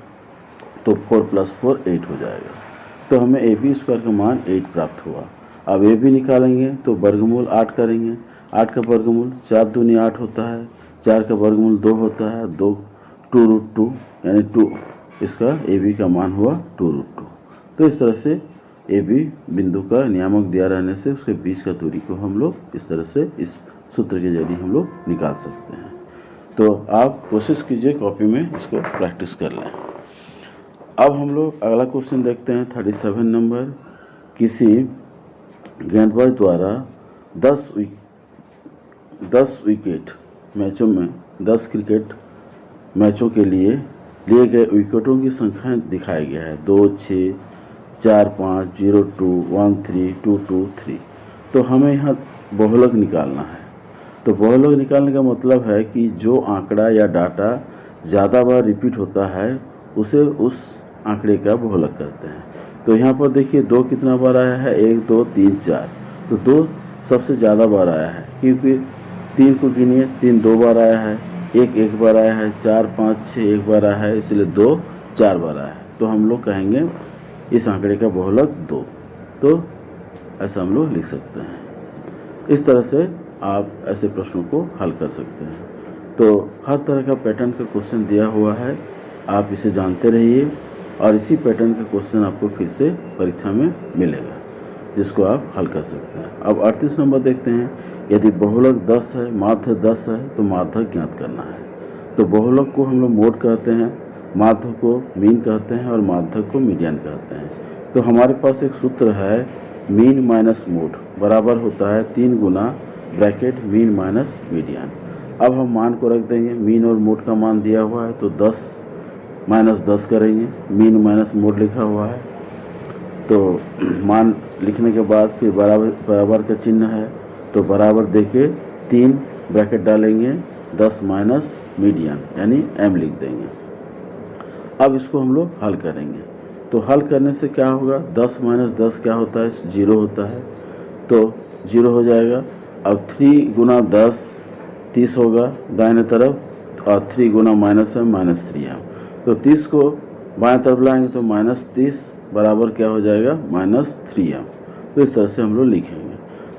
तो 4 प्लस 4 8 हो जाएगा। तो हमें AB स्क्वायर का मान 8 प्राप्त हुआ। अब AB निकालेंगे तो वर्गमूल 8 करेंगे, 8 का वर्गमूल 4 दूनी 8 होता है, 4 का वर्गमूल 2 होता है, 2√2 यानी 2, इसका AB का मान हुआ 2√2। तो इस तरह से AB बिंदु का नियामक दिया रहने से उसके बीच का दूरी को हम लोग इस तरह से इस सूत्र के जरिए हम लोग निकाल सकते हैं। तो आप कोशिश कीजिए कॉपी में इसको प्रैक्टिस कर लें। अब हम लोग अगला क्वेश्चन देखते हैं 37 नंबर। किसी गेंदबाज द्वारा 10 विकेट मैचों में 10 क्रिकेट मैचों के लिए गए विकेटों की संख्या दिखाया गया है 2, 6, 4, 5, 0, 2, 1, 3, 2, 2, 3। तो हमें यहाँ बहुलक निकालना है। तो बहुलक निकालने का मतलब है कि जो आंकड़ा या डाटा ज़्यादा बार रिपीट होता है उसे उस आंकड़े का बहुलक कहते हैं। तो यहाँ पर देखिए 2 कितना बार आया है 1, 2, 3, 4। तो 2 सबसे ज़्यादा बार आया है, क्योंकि 3 को गिनिए 3 2 बार आया है, 1 1 बार आया है, 4, 5, 6 1 बार आया है, इसलिए 2 4 बार आया है। तो हम लोग कहेंगे इस आंकड़े का बहुलक 2। तो ऐसा हम लोग लिख सकते हैं। इस तरह से आप ऐसे प्रश्नों को हल कर सकते हैं। तो हर तरह का पैटर्न का क्वेश्चन दिया हुआ है, आप इसे जानते रहिए और इसी पैटर्न का क्वेश्चन आपको फिर से परीक्षा में मिलेगा जिसको आप हल कर सकते हैं। अब 38 नंबर देखते हैं। यदि बहुलक 10 है, माध्य 10 है तो माध्यक ज्ञात करना है। तो बहुलक को हम लोग मोड कहते हैं, माध्य को मीन कहते हैं और माध्यक को मीडियन कहते हैं। तो हमारे पास एक सूत्र है मीन माइनस मोड बराबर होता है 3 गुना ब्रैकेट मीन माइनस मीडियन। अब हम मान को रख देंगे, मीन और मोड का मान दिया हुआ है तो 10 माइनस 10 करेंगे, मीन माइनस मोड लिखा हुआ है। तो मान लिखने के बाद फिर बराबर का चिन्ह है तो बराबर देके 3 ब्रैकेट डालेंगे, 10 माइनस मीडियन यानी m लिख देंगे। अब इसको हम लोग हल करेंगे। तो हल करने से क्या होगा, 10 माइनस 10 क्या होता है 0 होता है, तो 0 हो जाएगा। अब 3 गुना 10 30 होगा दाहिने तरफ, और 3 गुना माइनस है -3m। तो 30 को बाएं तरफ लाएंगे तो -30 बराबर क्या हो जाएगा -3m। तो इस तरह से हम लोग लिखेंगे।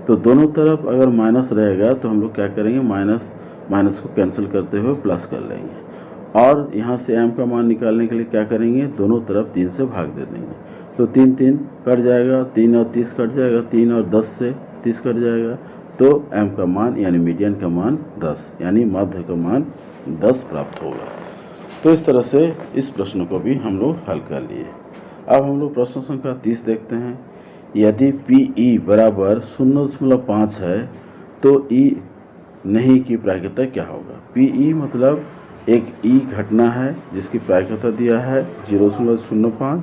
तो दोनों तरफ अगर माइनस रहेगा तो हम लोग क्या करेंगे, माइनस माइनस को कैंसिल करते हुए प्लस कर लेंगे, और यहाँ से m का मान निकालने के लिए क्या करेंगे, दोनों तरफ 3 से भाग दे देंगे। तो 3 3 कट जाएगा, 3 और 30 कट जाएगा, 3 और 10 से 30 कट जाएगा, तो m का मान यानी मीडियन का मान 10 यानी मध्य का मान 10 प्राप्त होगा। तो इस तरह से इस प्रश्न को भी हम लोग हल कर लिए। अब हम लोग प्रश्न संख्या 30 देखते हैं। यदि PE बराबर 0.5 है तो E नहीं की प्रायिकता क्या होगा। PE मतलब एक E घटना है जिसकी प्रायिकता दिया है 0.05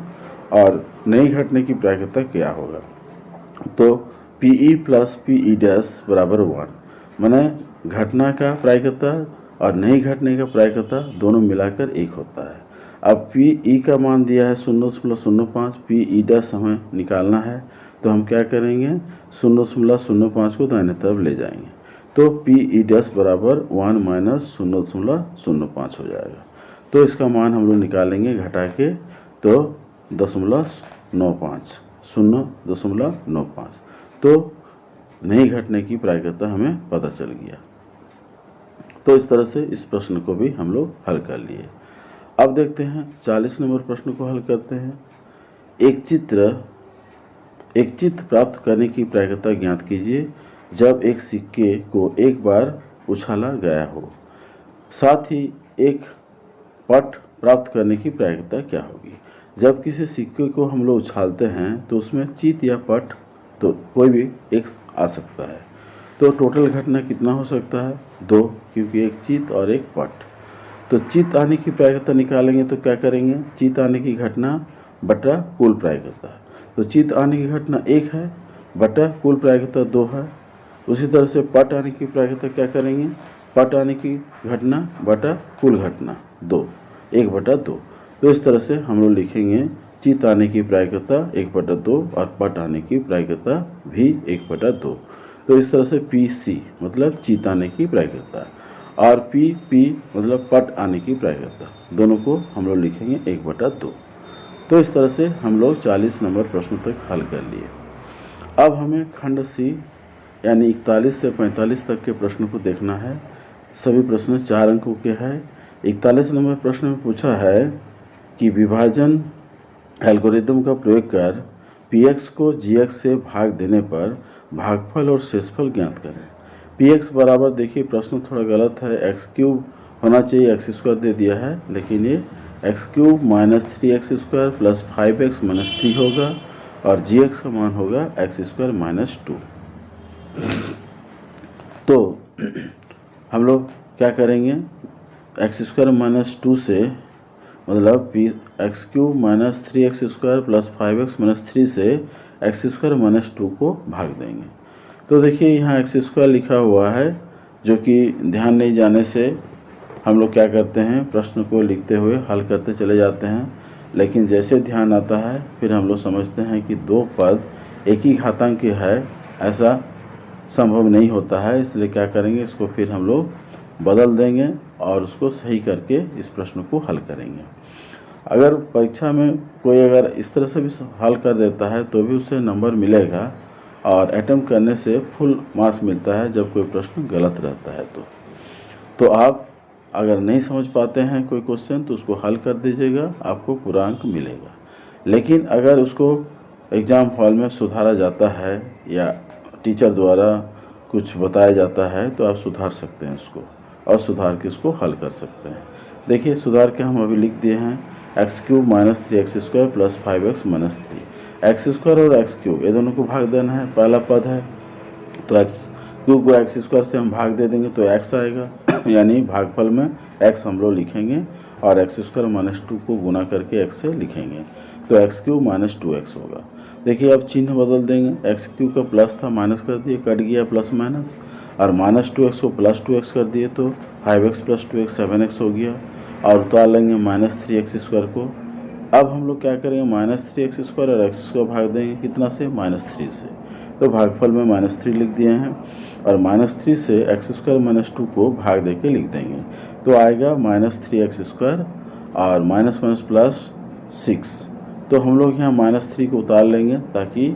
और नहीं घटने की प्रायिकता क्या होगा। तो PE प्लस PE डैश बराबर 1, माने घटना का प्रायिकता और नहीं घटने का प्रायिकता दोनों मिलाकर 1 होता है। अब PE का मान दिया है 0.05, PE डैश हमें निकालना है, तो हम क्या करेंगे 0.05 को दाहिने तरफ ले जाएंगे, तो PE डैश बराबर 1 माइनस 0.05 हो जाएगा। तो इसका मान हम लोग निकालेंगे घटा के, तो 0.95, तो नहीं घटने की प्रायिकता हमें पता चल गया। तो इस तरह से इस प्रश्न को भी हम लोग हल कर लिए। अब देखते हैं 40 नंबर प्रश्न को हल करते हैं। एक चित्र प्राप्त करने की प्रायिकता ज्ञात कीजिए जब एक सिक्के को एक बार उछाला गया हो। साथ ही एक पट प्राप्त करने की प्रायिकता क्या होगी। जब किसी सिक्के को हम लोग उछालते हैं तो उसमें चित या पट तो कोई भी एक आ सकता है। तो टोटल घटना कितना हो सकता है, 2, क्योंकि एक चित और एक पट। तो चित आने की प्रायिकता निकालेंगे तो क्या करेंगे, चित आने की घटना बटा कुल प्रायिकता। तो चित आने की घटना 1 है बटा कुल प्रायिकता 2 है। उसी तरह से पट आने की प्रायिकता क्या करेंगे, पट आने की घटना बटा कुल घटना 2, 1/2। तो इस तरह से हम लोग लिखेंगे चित आने की प्रायिकता 1/2 और पट आने की प्रायिकता भी 1/2। तो इस तरह से PC मतलब चित आने की प्रायिकता और PP मतलब पट आने की प्रायिकता, दोनों को हम लोग लिखेंगे 1/2। तो इस तरह से हम लोग 40 नंबर प्रश्न तक हल कर लिए। अब हमें खंड C यानी 41 से 45 तक के प्रश्न को देखना है। सभी प्रश्न 4 अंकों के हैं। 41 नंबर प्रश्न में पूछा है कि विभाजन एल्गोरिदम का प्रयोग कर PX को GX से भाग देने पर भागफल और शेषफल ज्ञात करें। PX बराबर, देखिए प्रश्न थोड़ा गलत है, x³ होना चाहिए, x² दे दिया है, लेकिन ये x³ minus 3x² plus 5x minus 3 होगा और GX का मान होगा x² माइनस 2। तो हम लोग क्या करेंगे, x² माइनस 2 से मतलब x³ minus 3x² plus 5x minus 3 से x² माइनस 2 को भाग देंगे। तो देखिए यहाँ x² लिखा हुआ है, जो कि ध्यान नहीं जाने से हम लोग क्या करते हैं, प्रश्न को लिखते हुए हल करते चले जाते हैं, लेकिन जैसे ध्यान आता है फिर हम लोग समझते हैं कि 2 पद एक ही घातांक के है, ऐसा संभव नहीं होता है। इसलिए क्या करेंगे, इसको फिर हम लोग बदल देंगे और उसको सही करके इस प्रश्न को हल करेंगे। अगर परीक्षा में कोई अगर इस तरह से भी हल कर देता है तो भी उसे नंबर मिलेगा, और अटेम्प्ट करने से फुल मार्क्स मिलता है जब कोई प्रश्न गलत रहता है। तो आप अगर नहीं समझ पाते हैं कोई क्वेश्चन तो उसको हल कर दीजिएगा, आपको पूरा अंक मिलेगा। लेकिन अगर उसको एग्ज़ाम हॉल में सुधारा जाता है या टीचर द्वारा कुछ बताया जाता है तो आप सुधार सकते हैं उसको, और सुधार के उसको हल कर सकते हैं। देखिए सुधार के हम अभी लिख दिए हैं, x³ minus 3x² plus 5x minus 3। x² और x³ ये दोनों को भाग देना है, पहला पद है, तो x³ को x² से हम भाग दे देंगे तो x आएगा, यानी भागफल में x हम लोग लिखेंगे और x² माइनस 2 को गुना करके x से लिखेंगे, तो x³ माइनस 2x होगा। देखिए अब चिन्ह बदल देंगे, x³ का प्लस था माइनस कर दिए, कट गया प्लस माइनस, और माइनस 2x को प्लस 2x कर दिए तो 5x प्लस 2x 7x हो गया, और उतार लेंगे माइनस 3x² को। अब हम लोग क्या करेंगे, माइनस 3x² और x² भाग देंगे कितना से, माइनस 3 से, तो भागफल में -3 लिख दिए हैं और -3 से x² - 2 को भाग दे के लिख देंगे। तो आएगा -3x² और माइनस माइनस प्लस 6। तो हम लोग यहाँ -3 को उतार लेंगे ताकि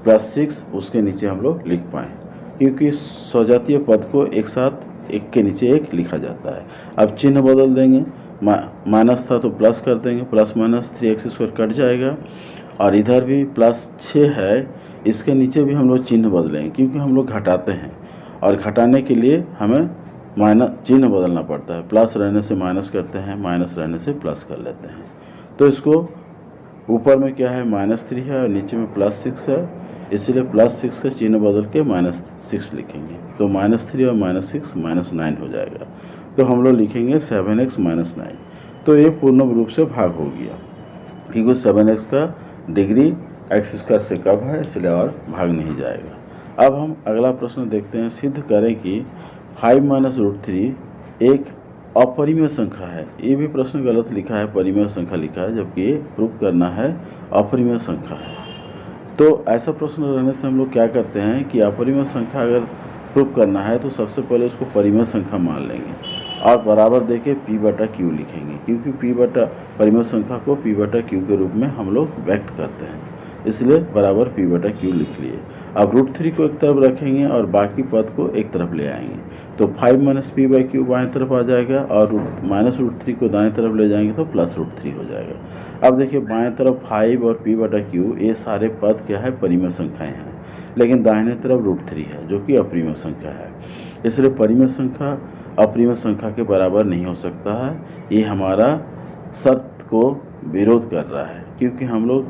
+6 उसके नीचे हम लोग लिख पाएँ, क्योंकि सजातीय पद को एक साथ एक के नीचे एक लिखा जाता है। अब चिन्ह बदल देंगे, माइनस था तो प्लस कर देंगे, प्लस माइनस 3x² कट जाएगा और इधर भी +6 है, इसके नीचे भी हम लोग चिन्ह बदलेंगे क्योंकि हम लोग घटाते हैं और घटाने के लिए हमें माइनस चिन्ह बदलना पड़ता है। प्लस रहने से माइनस करते हैं, माइनस रहने से प्लस कर लेते हैं। तो इसको ऊपर में क्या है -3 है और नीचे में +6 है, इसलिए +6 का चिन्ह बदल के -6 लिखेंगे। तो -3 और -6 -9 हो जाएगा। तो हम लोग लिखेंगे 7x - 9। तो ये पूर्ण रूप से भाग हो गया क्योंकि 7x का डिग्री x² से कम है, इसलिए और भाग नहीं जाएगा। अब हम अगला प्रश्न देखते हैं। सिद्ध करें कि 5 - √3 एक अपरिमेय संख्या है। ये भी प्रश्न गलत लिखा है, परिमेय संख्या लिखा है, जबकि ये प्रूफ करना है अपरिमेय संख्या है। तो ऐसा प्रश्न रहने से हम लोग क्या करते हैं कि अपरिमेय संख्या अगर प्रूफ करना है तो सबसे पहले उसको परिमेय संख्या मान लेंगे और बराबर देके p/q लिखेंगे, क्योंकि परिमेय संख्या को p/q के रूप में हम लोग व्यक्त करते हैं, इसलिए बराबर p/q लिख लिए। अब √3 को एक तरफ रखेंगे और बाकी पद को एक तरफ ले आएंगे, तो 5 - p/q बाएं तरफ आ जाएगा और -√3 को दाएं तरफ ले जाएंगे तो +√3 हो जाएगा। अब देखिए बाएं तरफ 5 और p/q ये सारे पद क्या है, परिमेय संख्याएं हैं, लेकिन दाहिने तरफ √3 है जो कि अपरिमेय संख्या है, इसलिए परिमेय संख्या अपरिमेय संख्या के बराबर नहीं हो सकता है। ये हमारा शर्त को विरोध कर रहा है, क्योंकि हम लोग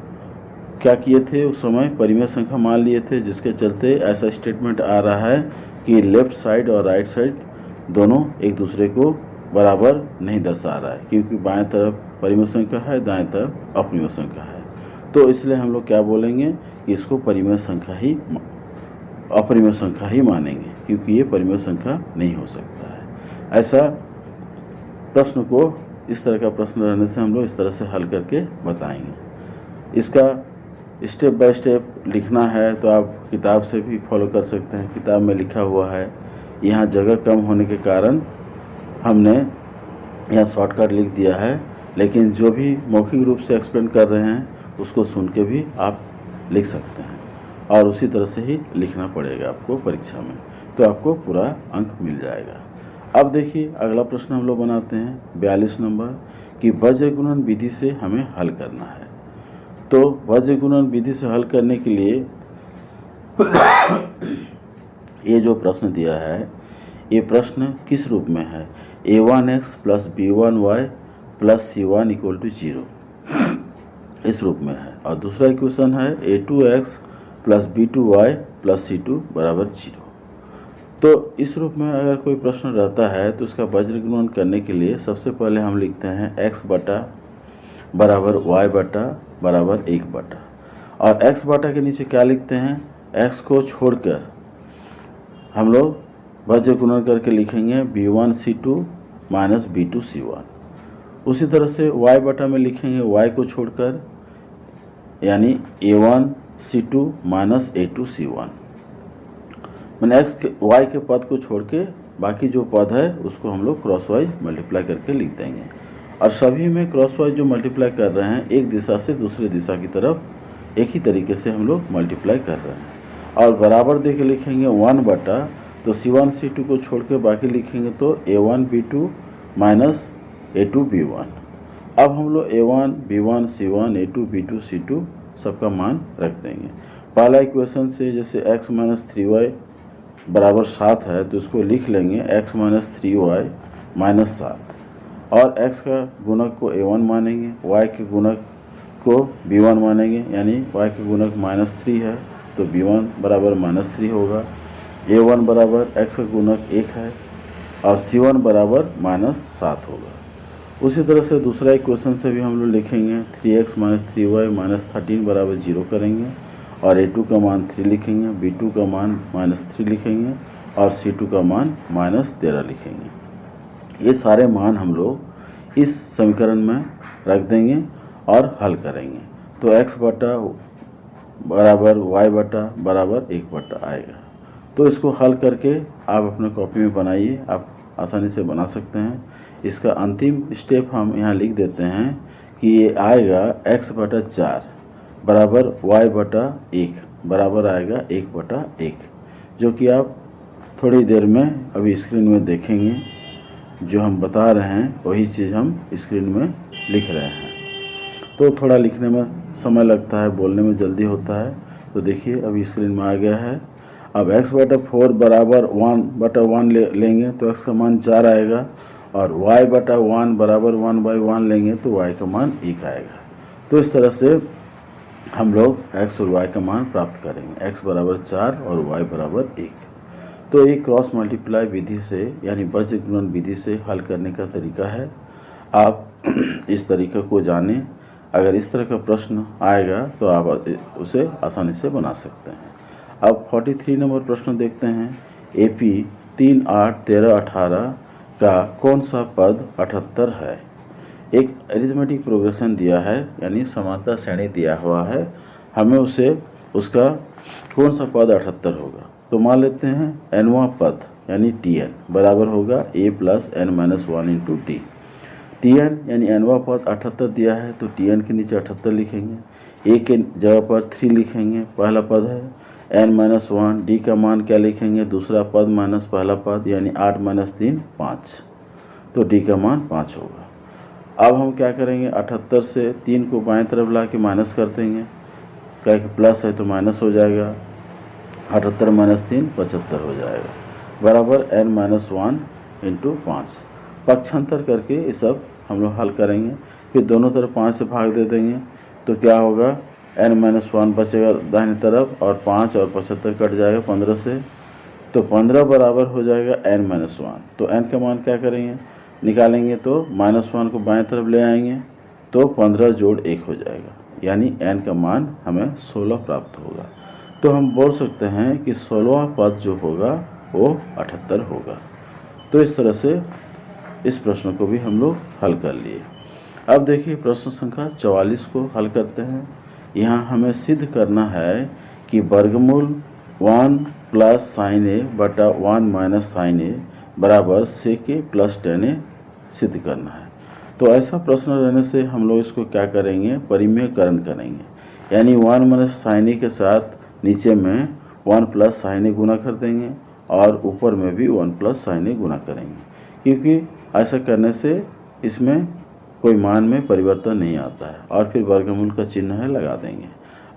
क्या किए थे उस समय परिमेय संख्या मान लिए थे, जिसके चलते ऐसा स्टेटमेंट आ रहा है कि लेफ़्ट साइड और राइट साइड दोनों एक दूसरे को बराबर नहीं दर्शा रहा है, क्योंकि बाएं तरफ परिमेय संख्या है, दाएं तरफ अपरिमेय संख्या है। तो इसलिए हम लोग क्या बोलेंगे कि इसको परिमेय संख्या ही अपरिमेय संख्या ही मानेंगे, क्योंकि ये परिमेय संख्या नहीं हो सकता है। ऐसा प्रश्न को इस तरह का प्रश्न रहने से हम लोग इस तरह से हल करके बताएंगे। इसका स्टेप बाय स्टेप लिखना है तो आप किताब से भी फॉलो कर सकते हैं, किताब में लिखा हुआ है। यहाँ जगह कम होने के कारण हमने यहाँ शॉर्टकट लिख दिया है, लेकिन जो भी मौखिक रूप से एक्सप्लेन कर रहे हैं उसको सुन के भी आप लिख सकते हैं और उसी तरह से ही लिखना पड़ेगा आपको परीक्षा में, तो आपको पूरा अंक मिल जाएगा। अब देखिए अगला प्रश्न हम लोग बनाते हैं 42 नंबर कि वज्र गुणन विधि से हमें हल करना है। तो वज्र गुणन विधि से हल करने के लिए ये जो प्रश्न दिया है, ये प्रश्न किस रूप में है, a1x + b1y + c1 = 0 इस रूप में है, और दूसरा इक्वेशन है a2x + b2y + c2 = 0। तो इस रूप में अगर कोई प्रश्न रहता है तो इसका वज्र गुणन करने के लिए सबसे पहले हम लिखते हैं x बटा बराबर y बटा बराबर 1 बटा, और x बटा के नीचे क्या लिखते हैं, x को छोड़कर हम लोग वज्र गुणन करके लिखेंगे b1 c2 - b2 c1। उसी तरह से y बटा में लिखेंगे y को छोड़कर, यानी a1 c2 - a2 c1। मैंने y के पद को छोड़ के बाकी जो पद है उसको हम लोग क्रॉस वाइज मल्टीप्लाई करके लिख देंगे, और सभी में क्रॉस वाइज जो मल्टीप्लाई कर रहे हैं एक दिशा से दूसरी दिशा की तरफ एक ही तरीके से हम लोग मल्टीप्लाई कर रहे हैं, और बराबर दे के लिखेंगे 1 बटा, तो c1 c2 को छोड़ के बाकी लिखेंगे तो a1 b2 - a2 b1। अब हम लोग a1 b1 c1 a2 b2 c2 सबका मान रख देंगे। पहला इक्वेशन से जैसे x - 3y बराबर 7 है तो इसको लिख लेंगे x - 3y - 7, और x का गुणक को a1 मानेंगे, y के गुणक को b1 मानेंगे, यानी y के गुणक -3 है तो b1 बराबर -3 होगा, a1 बराबर x का गुणक 1 है और c1 बराबर -7 होगा। उसी तरह से दूसरा इक्वेशन से भी हम लोग लिखेंगे 3x - 3y - 13 बराबर 0 करेंगे, और a2 का मान 3 लिखेंगे, b2 का मान -3 लिखेंगे और c2 का मान -13 लिखेंगे। ये सारे मान हम लोग इस समीकरण में रख देंगे और हल करेंगे। तो x बटा बराबर y बटा बराबर 1 बटा आएगा। तो इसको हल करके आप अपने कॉपी में बनाइए, आप आसानी से बना सकते हैं। इसका अंतिम स्टेप हम यहाँ लिख देते हैं कि ये आएगा x बटा 4 बराबर y बटा 1 बराबर आएगा 1 बटा 1, जो कि आप थोड़ी देर में अभी स्क्रीन में देखेंगे। जो हम बता रहे हैं वही चीज़ हम स्क्रीन में लिख रहे हैं। तो थोड़ा लिखने में समय लगता है, बोलने में जल्दी होता है। तो देखिए अभी स्क्रीन में आ गया है। अब x बटा 4 बराबर 1 बटा 1 लेंगे तो x का मान 4 आएगा, और y बटा 1 बराबर 1/1 लेंगे तो y का मान 1 आएगा। तो इस तरह से हम लोग x और y का मान प्राप्त करेंगे, x बराबर 4 और y बराबर 1। तो एक क्रॉस मल्टीप्लाई विधि से यानी बीजगणित गुणन विधि से हल करने का तरीका है। आप इस तरीके को जानें। अगर इस तरह का प्रश्न आएगा तो आप उसे आसानी से बना सकते हैं। अब 43 नंबर प्रश्न देखते हैं। AP 3, 8, 13, 18 का कौन सा पद 78 है? एक अरिथमेटिक प्रोग्रेशन दिया है, यानी समांतर श्रेणी दिया हुआ है, हमें उसका कौन सा पद 78 होगा। तो मान लेते हैं nवां पद यानी Tn बराबर होगा a plus n minus 1 into T. Tn यानी nवां पद 78 दिया है, तो Tn के नीचे 78 लिखेंगे। a के जगह पर 3 लिखेंगे, पहला पद है n माइनस 1। d का मान क्या लिखेंगे, दूसरा पद माइनस पहला पद, यानी 8 माइनस 3 5, तो d का मान 5 होगा। अब हम क्या करेंगे, 78 से 3 को बाएं तरफ ला के माइनस कर देंगे, क्या कि प्लस है तो माइनस हो जाएगा। 78 माइनस 3 75 हो जाएगा, बराबर n माइनस 1 इंटू 5। पक्षांतर करके ये सब हम लोग हल करेंगे। फिर दोनों तरफ 5 से भाग दे देंगे तो क्या होगा, n माइनस 1 बचेगा दाहिनी तरफ, और 5 और 75 कट जाएगा 15 से, तो 15 बराबर हो जाएगा n माइनस 1। तो n का मान क्या करेंगे, निकालेंगे तो माइनस 1 को बाएं तरफ ले आएंगे तो 15 जोड़ 1 हो जाएगा, यानी n का मान हमें 16 प्राप्त होगा। तो हम बोल सकते हैं कि 16वां पद जो होगा वो 78 होगा। तो इस तरह से इस प्रश्न को भी हम लोग हल कर लिए। अब देखिए प्रश्न संख्या 44 को हल करते हैं। यहाँ हमें सिद्ध करना है कि वर्गमूल 1 प्लस साइन ए बटा 1 माइनस साइन ए बराबर सेक ए प्लस tan ए सिद्ध करना है। तो ऐसा प्रश्न रहने से हम लोग इसको क्या करेंगे, परिमेयकरण करेंगे, यानी 1 माइनस साइन ए के साथ नीचे में 1 प्लस साइन ए गुना कर देंगे और ऊपर में भी 1 प्लस साइन ए गुना करेंगे, क्योंकि ऐसा करने से इसमें कोई मान में परिवर्तन नहीं आता है। और फिर वर्गमूल का चिन्ह है लगा देंगे।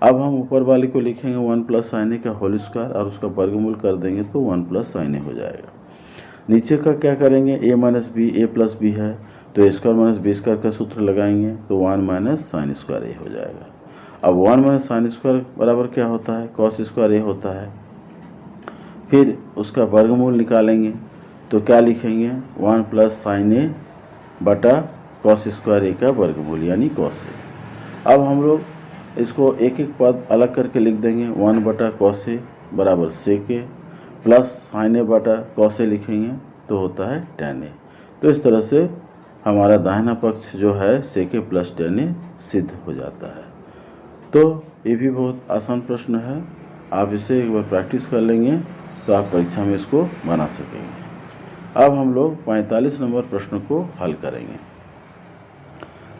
अब हम ऊपर वाले को लिखेंगे 1 प्लस साइन ए का होल स्क्वायर और उसका वर्गमूल कर देंगे तो 1 प्लस साइन ए हो जाएगा। नीचे का क्या करेंगे, a minus B, A plus B है तो a square minus B square का सूत्र लगाएंगे तो 1 माइनस साइन स्क्वायर ए हो जाएगा। अब 1 माइनस साइन स्क्वायर बराबर क्या होता है, कॉस स्क्वायर ए होता है। फिर उसका वर्गमूल निकालेंगे तो क्या लिखेंगे, 1 प्लस साइन ए बटा कॉस स्क्वायर ए का वर्गमूल यानी कॉस ए। अब हम लोग इसको एक एक पद अलग करके लिख देंगे। 1 बटा कॉस ए बराबर सेक ए प्लस साइन ए बटा कॉस ए लिखेंगे तो होता है tan ए। तो इस तरह से हमारा दाहिना पक्ष जो है सेक ए प्लस tan ए सिद्ध हो जाता है। तो ये भी बहुत आसान प्रश्न है, आप इसे एक बार प्रैक्टिस कर लेंगे तो आप परीक्षा में इसको बना सकेंगे। अब हम लोग 45 नंबर प्रश्न को हल करेंगे।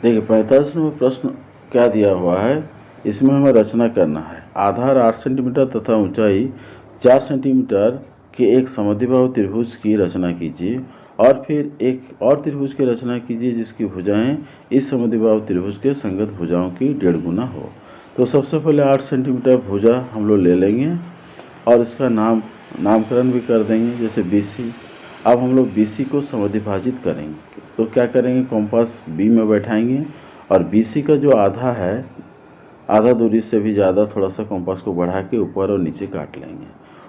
देखिए 45 नंबर प्रश्न क्या दिया हुआ है, इसमें हमें रचना करना है। आधार 8 सेंटीमीटर तथा ऊंचाई 4 सेंटीमीटर के एक समद्विबाहु त्रिभुज की रचना कीजिए और फिर एक और त्रिभुज की रचना कीजिए जिसकी भुजाएं इस समद्विबाहु त्रिभुज के संगत भुजाओं की 1.5 गुना हो। तो सबसे पहले 8 सेंटीमीटर भुजा हम लोग ले लेंगे और इसका नामकरण भी कर देंगे, जैसे BC। अब हम लोग BC को समद्विभाजित करेंगे तो क्या करेंगे, कंपास B में बैठाएंगे और BC का जो आधा है, आधा दूरी से भी ज़्यादा थोड़ा सा कंपास को बढ़ा के ऊपर और नीचे काट लेंगे।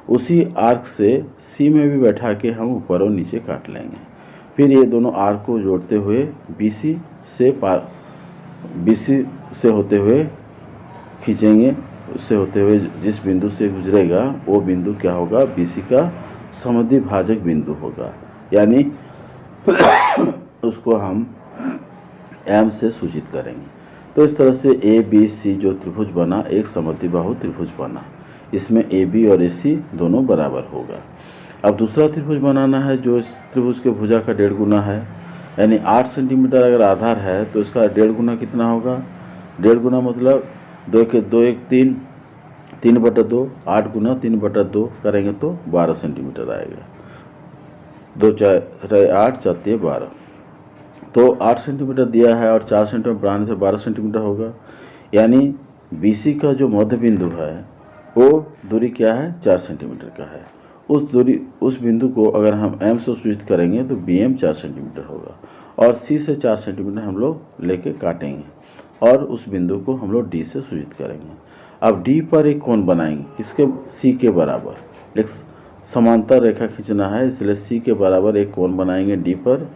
उसी आर्क से C में भी बैठा के हम ऊपर और नीचे काट लेंगे। फिर ये दोनों आर्क को जोड़ते हुए BC से होते हुए खींचेंगे। उससे होते हुए जिस बिंदु से गुजरेगा वो बिंदु क्या होगा, BC का समद्विभाजक बिंदु होगा, यानी उसको हम M से सूचित करेंगे। तो इस तरह से ए बी सी जो त्रिभुज बना एक समद्विबाहु त्रिभुज बना। इसमें ए बी और ए सी दोनों बराबर होगा। अब दूसरा त्रिभुज बनाना है जो इस त्रिभुज के भुजा का 1.5 गुना है, यानी 8 सेंटीमीटर अगर आधार है तो इसका 1.5 गुना कितना होगा? 1.5 गुना मतलब 2 के 2 1 3, 3/2, 8 गुना 3/2 करेंगे तो 12 सेंटीमीटर आएगा। 2 4 8 4 12, तो 8 सेंटीमीटर दिया है और 4 सेंटीमीटर बढ़ाने से 12 सेंटीमीटर होगा। यानी BC का जो मध्य बिंदु है वो दूरी क्या है? 4 सेंटीमीटर का है। उस बिंदु को अगर हम M से सूचित करेंगे तो BM 4 सेंटीमीटर होगा और C से 4 सेंटीमीटर हम लोग लेके काटेंगे और उस बिंदु को हम लोग D से सूचित करेंगे। अब D पर एक कोण बनाएंगे, किसके? C के बराबर। एक समांतर रेखा खींचना है, इसलिए C के बराबर एक कोण बनाएंगे D पर।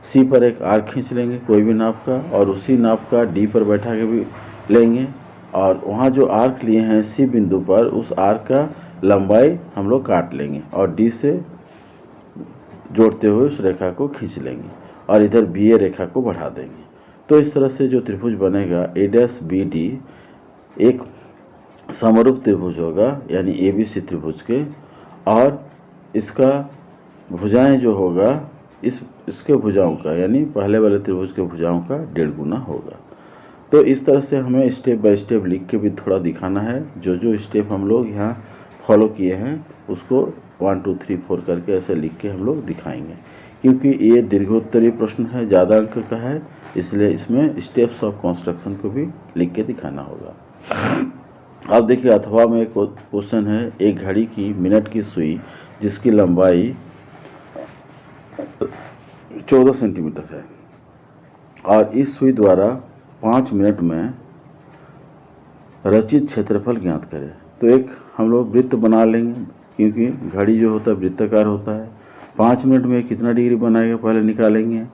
C पर एक आर्क खींच लेंगे कोई भी नाप का और उसी नाप का D पर बैठा के भी लेंगे और वहाँ जो आर्क लिए हैं C बिंदु पर उस आर्क का लंबाई हम लोग काट लेंगे और D से जोड़ते हुए उस रेखा को खींच लेंगे और इधर BA रेखा को बढ़ा देंगे। तो इस तरह से जो त्रिभुज बनेगा A'BD एक समरूप त्रिभुज होगा, यानी ABC त्रिभुज के, और इसका भुजाएं जो होगा इसके भुजाओं का, यानी पहले वाले त्रिभुज के भुजाओं का 1.5 गुना होगा। तो इस तरह से हमें स्टेप बाय स्टेप लिख के भी थोड़ा दिखाना है। जो स्टेप हम लोग यहाँ फॉलो किए हैं उसको 1 2 3 4 करके ऐसे लिख के हम लोग दिखाएंगे, क्योंकि ये दीर्घोत्तरीय प्रश्न है, ज़्यादा अंक का है, इसलिए इसमें स्टेप्स ऑफ कंस्ट्रक्शन को भी लिख के दिखाना होगा। अब देखिए अथवा में एक क्वेश्चन है, एक घड़ी की मिनट की सुई जिसकी लंबाई 14 सेंटीमीटर है और इस सुई द्वारा 5 मिनट में रचित क्षेत्रफल ज्ञात करें। तो एक हम लोग वृत्त बना लेंगे, क्योंकि घड़ी जो होता है वृत्ताकार होता है। 5 मिनट में कितना डिग्री बनाएगा पहले निकालेंगे।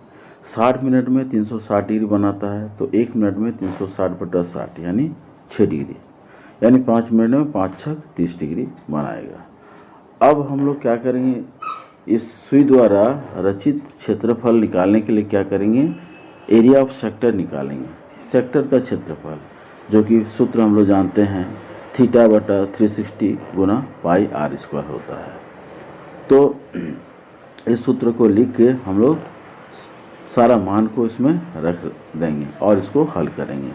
60 मिनट में 360 डिग्री बनाता है, तो 1 मिनट में 360/60 यानी 6 डिग्री, यानी 5 मिनट में 5 6 30 डिग्री बनाएगा। अब हम लोग क्या करेंगे, इस सुई द्वारा रचित क्षेत्रफल निकालने के लिए क्या करेंगे, एरिया ऑफ सेक्टर निकालेंगे। सेक्टर का क्षेत्रफल जो कि सूत्र हम लोग जानते हैं θ/360 गुना πr² होता है। तो इस सूत्र को लिख के हम लोग सारा मान को इसमें रख देंगे और इसको हल करेंगे,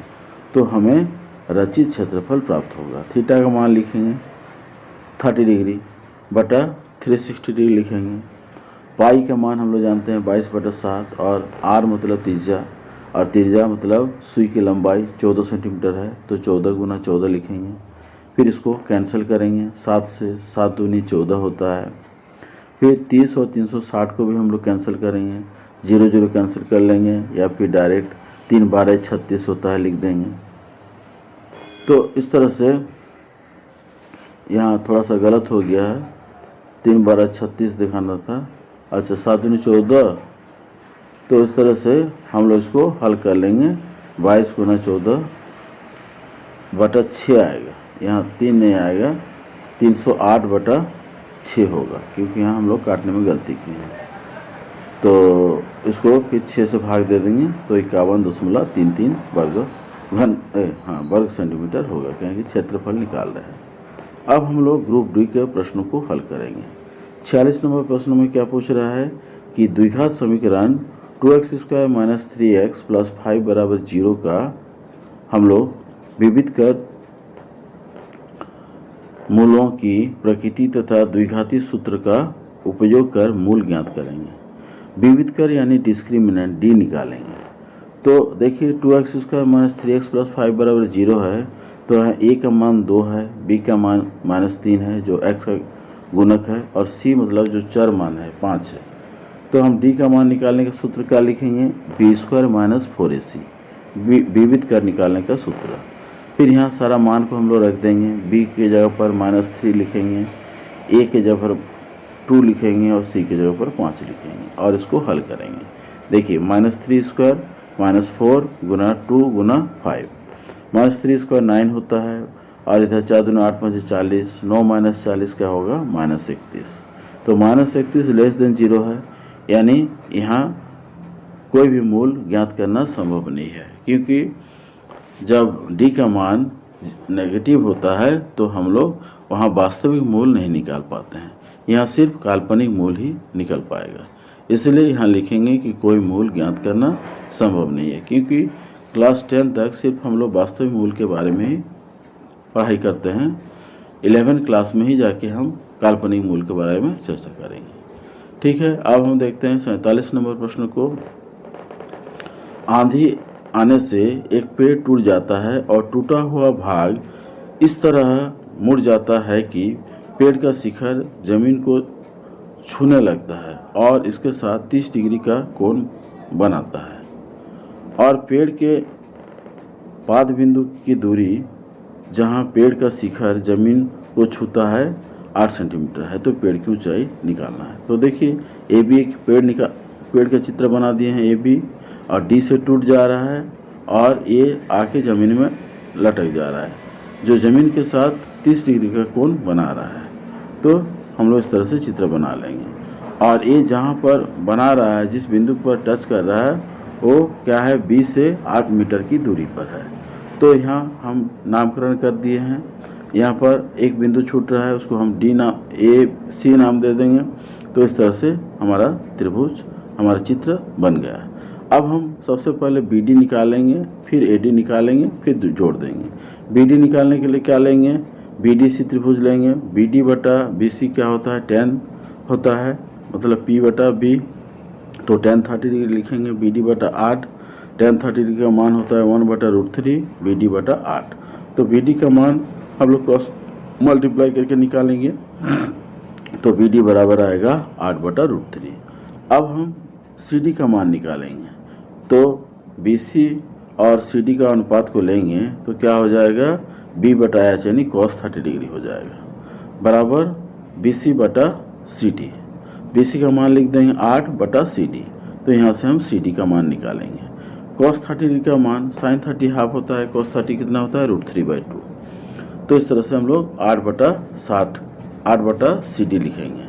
तो हमें रचित क्षेत्रफल प्राप्त होगा। थीटा का मान लिखेंगे 30 डिग्री बटा 360 डिग्री लिखेंगे। पाई का मान हम लोग जानते हैं 22/7 और r मतलब त्रिज्या, और त्रिज्या मतलब सुई की लंबाई 14 सेंटीमीटर है, तो 14 गुना 14 लिखेंगे। फिर इसको कैंसिल करेंगे, 7 से 7 दूनी 14 होता है। फिर 30 और 360 को भी हम लोग कैंसिल करेंगे, 0 0 कैंसिल कर लेंगे, या फिर डायरेक्ट 3 12 36 होता है लिख देंगे। तो इस तरह से यहाँ थोड़ा सा गलत हो गया है, 3 12 36 दिखाना था, अच्छा 7 दूनी 14। तो इस तरह से हम लोग इसको हल कर लेंगे। 22 गुना 14/6 आएगा, यहाँ 3 नहीं आएगा, 308/6 होगा, क्योंकि यहाँ हम लोग काटने में गलती की है। तो इसको फिर 6 से भाग दे देंगे, तो 51.33 वर्ग सेंटीमीटर होगा, क्योंकि क्षेत्रफल निकाल रहे हैं। अब हम लोग ग्रुप डी के प्रश्नों को हल करेंगे। 46 नंबर प्रश्न में क्या पूछ रहा है कि द्विघात समीकरण 2x² - 3x + 5 = 0 का हम लोग विविध कर मूलों की प्रकृति तथा द्विघाती सूत्र का उपयोग कर मूल ज्ञात करेंगे। विविध कर यानी डिस्क्रिमिनेंट डी निकालेंगे। तो देखिए 2x² - 3x + 5 = 0 है, तो यहाँ a का मान 2 है, b का मान -3 है जो x का गुणक है, और c मतलब जो चर मान है 5 है। तो हम d का मान निकालने का सूत्र क्या लिखेंगे, b² - 4ac, विविध कर निकालने का सूत्र। फिर यहाँ सारा मान को हम लोग रख देंगे, b के जगह पर -3 लिखेंगे, a के जगह पर 2 लिखेंगे और c के जगह पर 5 लिखेंगे और इसको हल करेंगे। देखिए -3² -4 गुना 2 गुना 5, -3² 9 होता है, और इधर 4 दूना 8 5 40, 9 - 40 क्या होगा, -31। तो -31 <0 है, यानी यहाँ कोई भी मूल ज्ञात करना संभव नहीं है, क्योंकि जब डी का मान नेगेटिव होता है तो हम लोग वहाँ वास्तविक मूल नहीं निकाल पाते हैं, यहाँ सिर्फ काल्पनिक मूल ही निकल पाएगा। इसलिए यहाँ लिखेंगे कि कोई मूल ज्ञात करना संभव नहीं है, क्योंकि क्लास 10 तक सिर्फ हम लोग वास्तविक मूल के बारे में ही पढ़ाई करते हैं। 11 क्लास में ही जाके हम काल्पनिक मूल के बारे में चर्चा करेंगे। ठीक है, अब हम देखते हैं 47 नंबर प्रश्न को। आंधी आने से एक पेड़ टूट जाता है और टूटा हुआ भाग इस तरह मुड़ जाता है कि पेड़ का शिखर जमीन को छूने लगता है और इसके साथ 30 डिग्री का कोण बनाता है, और पेड़ के पाद बिंदु की दूरी जहां पेड़ का शिखर जमीन को छूता है 8 सेंटीमीटर है, तो पेड़ की ऊंचाई निकालना है। तो देखिए ए बी एक पेड़ का चित्र बना दिए हैं ए बी, और डी से टूट जा रहा है और ये आके ज़मीन में लटक जा रहा है, जो ज़मीन के साथ 30 डिग्री का कोण बना रहा है। तो हम लोग इस तरह से चित्र बना लेंगे, और ये जहाँ पर बना रहा है, जिस बिंदु पर टच कर रहा है, वो क्या है 20 से 8 मीटर की दूरी पर है। तो यहाँ हम नामकरण कर दिए हैं। यहाँ पर एक बिंदु छूट रहा है, उसको हम सी नाम दे देंगे। तो इस तरह से हमारा त्रिभुज, हमारा चित्र बन गया है। अब हम सबसे पहले बी डी निकालेंगे, फिर ए डी निकालेंगे, फिर जोड़ देंगे। बी डी निकालने के लिए क्या लेंगे, बी डी सी त्रिभुज लेंगे। बी डी बटा बी सी क्या होता है 10 होता है, मतलब पी बटा बी, तो 10 30 डिग्री लिखेंगे। बी डी बटा 8, 10 30 डिग्री का मान होता है 1/√3 बी डी बटा 8। तो बी डी का मान हम लोग क्रॉस मल्टीप्लाई करके निकालेंगे, तो बी डी बराबर आएगा 8/√3। अब हम सी डी का मान निकालेंगे, तो बी सी और सी डी का अनुपात को लेंगे तो क्या हो जाएगा, बी बटा एच यानी cos 30 डिग्री हो जाएगा, बराबर बी सी बटा सी डी। बी सी का मान लिख देंगे 8 बटा सी डी, तो यहाँ से हम सी डी का मान निकालेंगे। cos 30 डिग्री का मान sin 30 हाफ होता है, cos 30 कितना होता है √3/2। तो इस तरह से हम लोग 8 बटा सी डी लिखेंगे।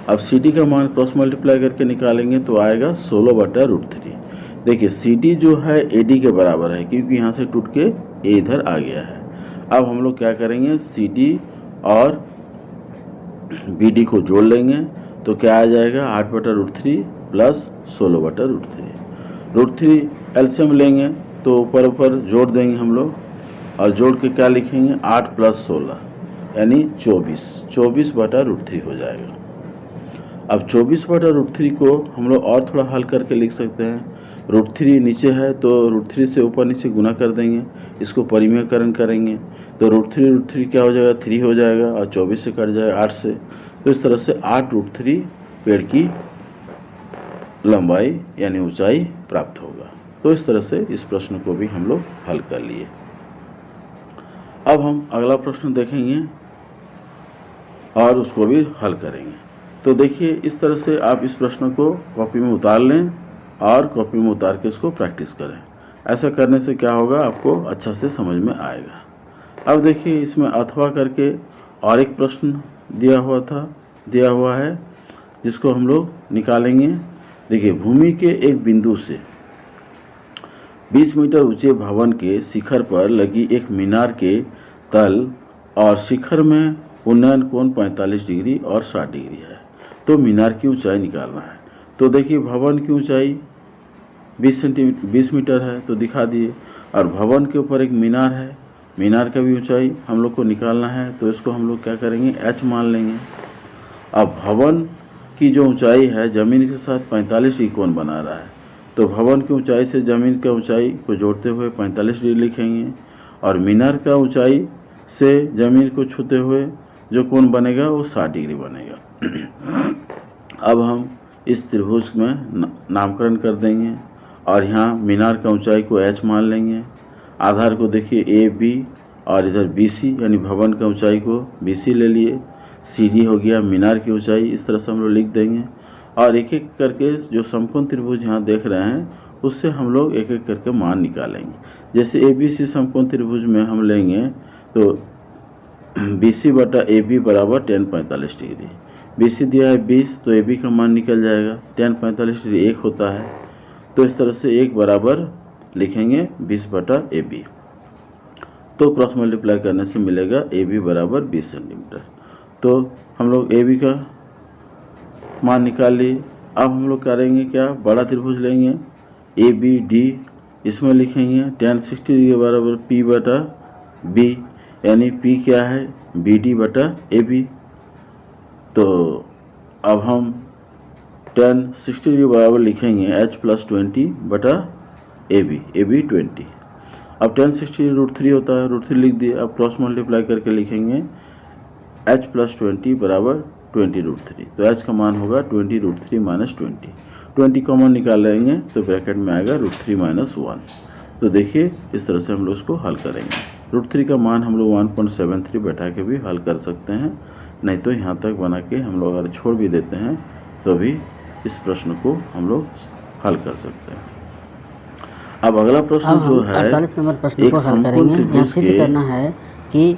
अब सी डी का मान क्रॉस मल्टीप्लाई करके निकालेंगे तो आएगा 16/√3। देखिए सी डी जो है ए डी के बराबर है, क्योंकि यहाँ से टूट के ए इधर आ गया है। अब हम लोग क्या करेंगे, सी डी और बी डी को जोड़ लेंगे, तो क्या आ जाएगा 8/√3 प्लस 16/√3। √3 एलसीएम लेंगे तो ऊपर जोड़ देंगे हम लोग, और जोड़ के क्या लिखेंगे 8 + 16 यानी 24/√3 हो जाएगा। अब 24/√3 को हम लोग और थोड़ा हल करके लिख सकते हैं। √3 नीचे है तो √3 से ऊपर नीचे गुना कर देंगे, इसको परिमेयकरण करेंगे तो √3 क्या हो जाएगा 3 हो जाएगा, और 24 से कट जाएगा 8 से। तो इस तरह से 8√3 पेड़ की लंबाई यानी ऊंचाई प्राप्त होगा। तो इस तरह से इस प्रश्न को भी हम लोग हल कर लिए। अब हम अगला प्रश्न देखेंगे और उसको भी हल करेंगे। तो देखिए इस तरह से आप इस प्रश्न को कॉपी में उतार लें और कॉपी में उतार के इसको प्रैक्टिस करें। ऐसा करने से क्या होगा, आपको अच्छा से समझ में आएगा। अब देखिए इसमें अथवा करके और एक प्रश्न दिया हुआ है जिसको हम लोग निकालेंगे। देखिए भूमि के एक बिंदु से 20 मीटर ऊंचे भवन के शिखर पर लगी एक मीनार के तल और शिखर में उन्नयन कोण 45 डिग्री और 60 डिग्री है। तो मीनार की ऊंचाई निकालना है। तो देखिए भवन की ऊंचाई 20 मीटर है तो दिखा दिए, और भवन के ऊपर एक मीनार है, मीनार का भी ऊंचाई हम लोग को निकालना है। तो इसको हम लोग क्या करेंगे h मान लेंगे। अब भवन की जो ऊंचाई है ज़मीन के साथ 45 डिग्री कोण बना रहा है, तो भवन की ऊंचाई से ज़मीन की ऊंचाई को जोड़ते हुए 45 डिग्री लिखेंगे, और मीनार का ऊंचाई से ज़मीन को छूते हुए जो कोण बनेगा वो 60 डिग्री बनेगा। अब हम इस त्रिभुज में नामकरण कर देंगे, और यहाँ मीनार का ऊंचाई को h मान लेंगे, आधार को देखिए ए बी, और इधर बी सी यानी भवन का ऊंचाई को बी सी ले लिए, सी डी हो गया मीनार की ऊंचाई। इस तरह से हम लोग लिख देंगे, और एक एक करके जो समकोण त्रिभुज यहाँ देख रहे हैं उससे हम लोग एक एक करके मान निकालेंगे। जैसे ए बी सी समकोण त्रिभुज में हम लेंगे तो बी सी बटा ए बी बराबर 10 45 डिग्री। बी सी दिया है 20, तो ए बी का मान निकल जाएगा 10 45 डिग्री 1 होता है। तो इस तरह से 1 बराबर लिखेंगे 20 बटा ए बी। तो क्रॉस मल्टीप्लाई करने से मिलेगा ए बी बराबर 20 सेंटीमीटर। तो हम लोग ए बी का मान निकाल लिए। अब हम लोग करेंगे क्या, बड़ा त्रिभुज लेंगे ए बी डी, इसमें लिखेंगे tan 60 डिग्री के बराबर P बटा B, यानी P क्या है बी डी बटा ए बी। तो अब हम tan 60 डिग्री बराबर लिखेंगे H प्लस 20 बटा ए बी 20। अब tan 60 √3 होता है, √3 लिख दिए। अब क्रॉस मल्टीप्लाई करके लिखेंगे H प्लस 20 बराबर 20√3। तो H का मान होगा 20√3 माइनस 20 कॉमन निकाल लेंगे तो ब्रैकेट में आएगा √3 माइनस 1। तो देखिए इस तरह से हम लोग इसको हल करेंगे। √3 का मान हम लोग 1.73 बैठा के भी हल कर सकते हैं, नहीं तो यहाँ तक बना के हम लोग अगर छोड़ भी देते हैं तो भी इस प्रश्न को हम लोग हल कर सकते हैं। अब अगला प्रश्न जो है 48 नंबर प्रश्न को हल करेंगे। यहाँ सिद्ध करना है कि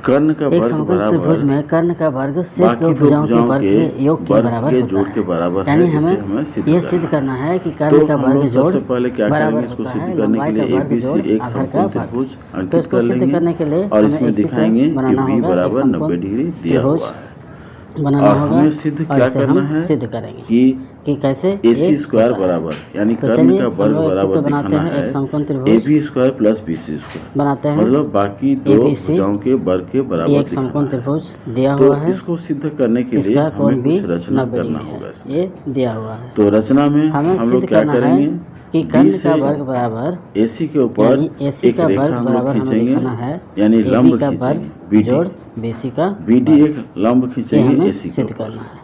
कर्ण का एक वर्ग समकोण त्रिभुज में कर्ण का वर्ग शेष बाकी दो भुजाओं के वर्ग के योग के वर्ग बराबर के होता जोड़ के है। बराबर यानी है। इसे हमें सिद्ध यह करना सिद्ध है। करना है कि तो कर्ण का हम वर्ग लोग जोड़ सबसे पहले क्या बराबर करेंगे, इसको होता सिद्ध है करने लंबाई के का लिए वर्ग ABC जोड़ एक आधार का समकोण वर्ग। त्रिभुज तो अंकित इसको कर सिद्ध लेंगे करने के लिए और हमें इसमें एक चित्र दिखाएंगे कि बनाना B होगा, एक बराबर समकोण 90 डिग्री दिया त्रिभुज हुआ है। बनाना और होगा हमें सिद्ध और क्या इसे करना हम है सिद्ध करेंगे कि कैसे AC ये स्क्वायर होता है। बराबर यानी तो कर्ण चलिए का हम वर्ग लोग एक बराबर चित्र बनाते दिखाना हैं, है एक समकोण त्रिभुज AB square plus BC square, बनाते हैं। मतलब बाकी दो ABC भुजाओं के वर्ग के ये बराबर एक समकोण दिखाना है। त्रिभुज दिया तो हुआ है, इसको सिद्ध करने के लिए इसका हमें कोण भी कुछ रचना 90 करना डिग्री होगा है, इसमें। ये दिया हुआ है। तो रचना में हमें हम लोग सिद्ध क्या करना है करेंगे कि B कर्ण से का वर्ग बराबर AC के ऊपर यानी AC एक का रेखा वर्ग हम लोग बराबर हमें खींचेंगे, दिखाना है यानी AB लंब का खींचेंगे वर्ग BD, जोड़ BC का BD वर्ग। एक लंब ये खींचेंगे हमें AC के सिद्ध ऊपर। करना है।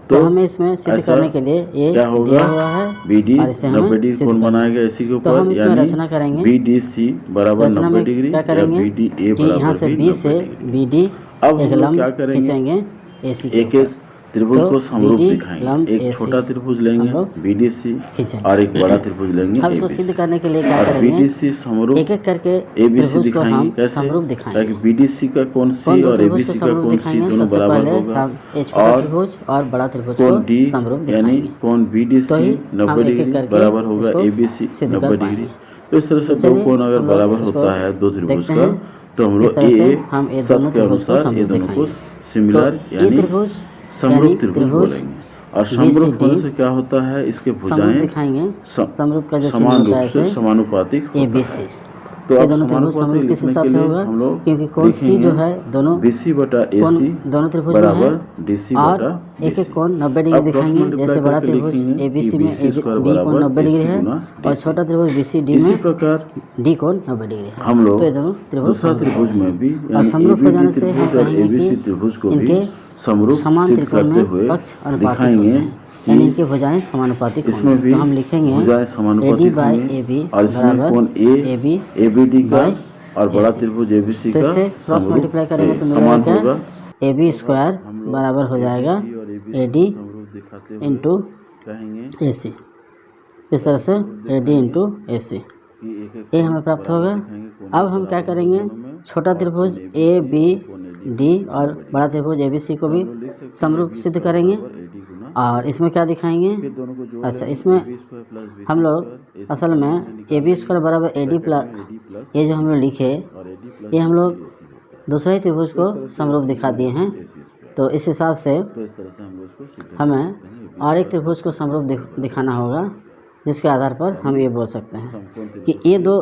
तो हमें इसमें सिद्ध ऐसा करने के लिए ये क्या होगा, दिया हुआ है BD और इसे 90 हमें डिग्री सिद्ध कोण करना बनाएगा है। AC के तो ऊपर, हम इसमें यानी रचना करेंगे। BDC बराबर रचना 90 में डिग्री क्या या करेंगे BDA कि यहाँ बराबर से भी B 90 से डिग्री। BD अब एक हम लोग लंब क्या करेंगे, खींचेंगे AC के एक एक ऊपर। त्रिभुज तो को समरूप BD दिखाएंगे। लंब एक AC छोटा त्रिभुज हम लेंगे लोग BDC खींचेंगे। और एक बड़ा त्रिभुज लेंगे अब इसको ABC सिद्ध करने के लिए क्या और करेंगे, BDC समरूप एक एक करके ABC त्रिभुज को दिखाएंगे। हम कैसे, समरूप ताकि दिखाएंगे। BDC का कोण C कौन दो और त्रिभुज को ABC का समरूप कोण C दिखाएंगे, दोनों सबसे बराबर पहले होगा हम एक छोटा और त्रिभुज और बड़ा त्रिभुज कोण को D समरूप यानी दिखाएंगे। कोण तो BDC ही 90 हम एक एक डिग्री करके बराबर होगा इसको ABC सिद्ध 90 कर डिग्री। पाएंगे। तो इस तरह से तो दो चलिए कोण अगर हम लोग बराबर इसको होता है दो त्रिभुज देखते का, हैं। तो हम इस लोग तरह से ए हम ये शब्द दोनों के त्रिभुज को अनुसार ये समरूप दोनों को दिखाएंगे। सिमिलर तो ये यानी त्रिभुज समरूप त्रिभुज बोलेंगे। और समरूप होने से क्या होता है, इसके समरूप भुजाएं दिखाएंगे। समरूप का जो चिन्ह समान होता है रूप से ऐसे समानुपातिक होता ABC। है। तो ये अब दोनों त्रिभुज समानुपातिक समरूप किस लिखने हिसाब के से लिए होगा, हम लोग क्योंकि कोण C जो है दोनों BC बटा कोण AC दोनों त्रिभुज में है बराबर DC और बटा एक एक BC। कोण 90 डिग्री अब क्रॉस दिखाएंगे। मल्टीप्लाई जैसे बड़ा करके त्रिभुज लिखेंगे ABC कि में BC स्क्वायर B कोण बराबर 90 डिग्री AC है गुना और DC। छोटा त्रिभुज BCD इसी में प्रकार D कोण 90 डिग्री है। हम लोग तो ये दोनों त्रिभुज दूसरा समरूप त्रिभुज होंगे। में भी और यानी समरूप हो ABD जाने से हम त्रिभुज और कहेंगे ABC कि त्रिभुज को भी इनके समरूप समान सिद्ध त्रिकोण करते में हुए पक्ष अनुपातिक होते दिखाएंगे हैं, यानी इनके भुजाएं समानुपातिक इसमें होंगी। भी तो हम लिखेंगे भुजाएं समानुपातिक AD बाई होंगे AB और इसमें बराबर कोण AB ABD का बाई और बड़ा AC। त्रिभुज ABC तो का इससे क्रॉस समरूप मल्टीप्लाई करेंगे तो समान मिलेगा होगा। क्या, AB स्क्वायर बराबर हो जाएगा AD इंटू AC। इस तरह से AD इंटू AC ये हमें प्राप्त होगा। अब हम क्या करेंगे, छोटा त्रिभुज ABD और बड़ा त्रिभुज ABC को भी समरूप सिद्ध करेंगे। और इसमें क्या दिखाएंगे, अच्छा इसमें हम लोग असल में AB स्क्वायर बराबर AD प्लस ये जो हम लोग लिखे ये हम लोग दूसरे ही त्रिभुज को समरूप दिखा दिए हैं। तो इस हिसाब से हमें और एक त्रिभुज को समरूप दिखाना होगा, जिसके आधार पर हम ये बोल सकते हैं कि ये दो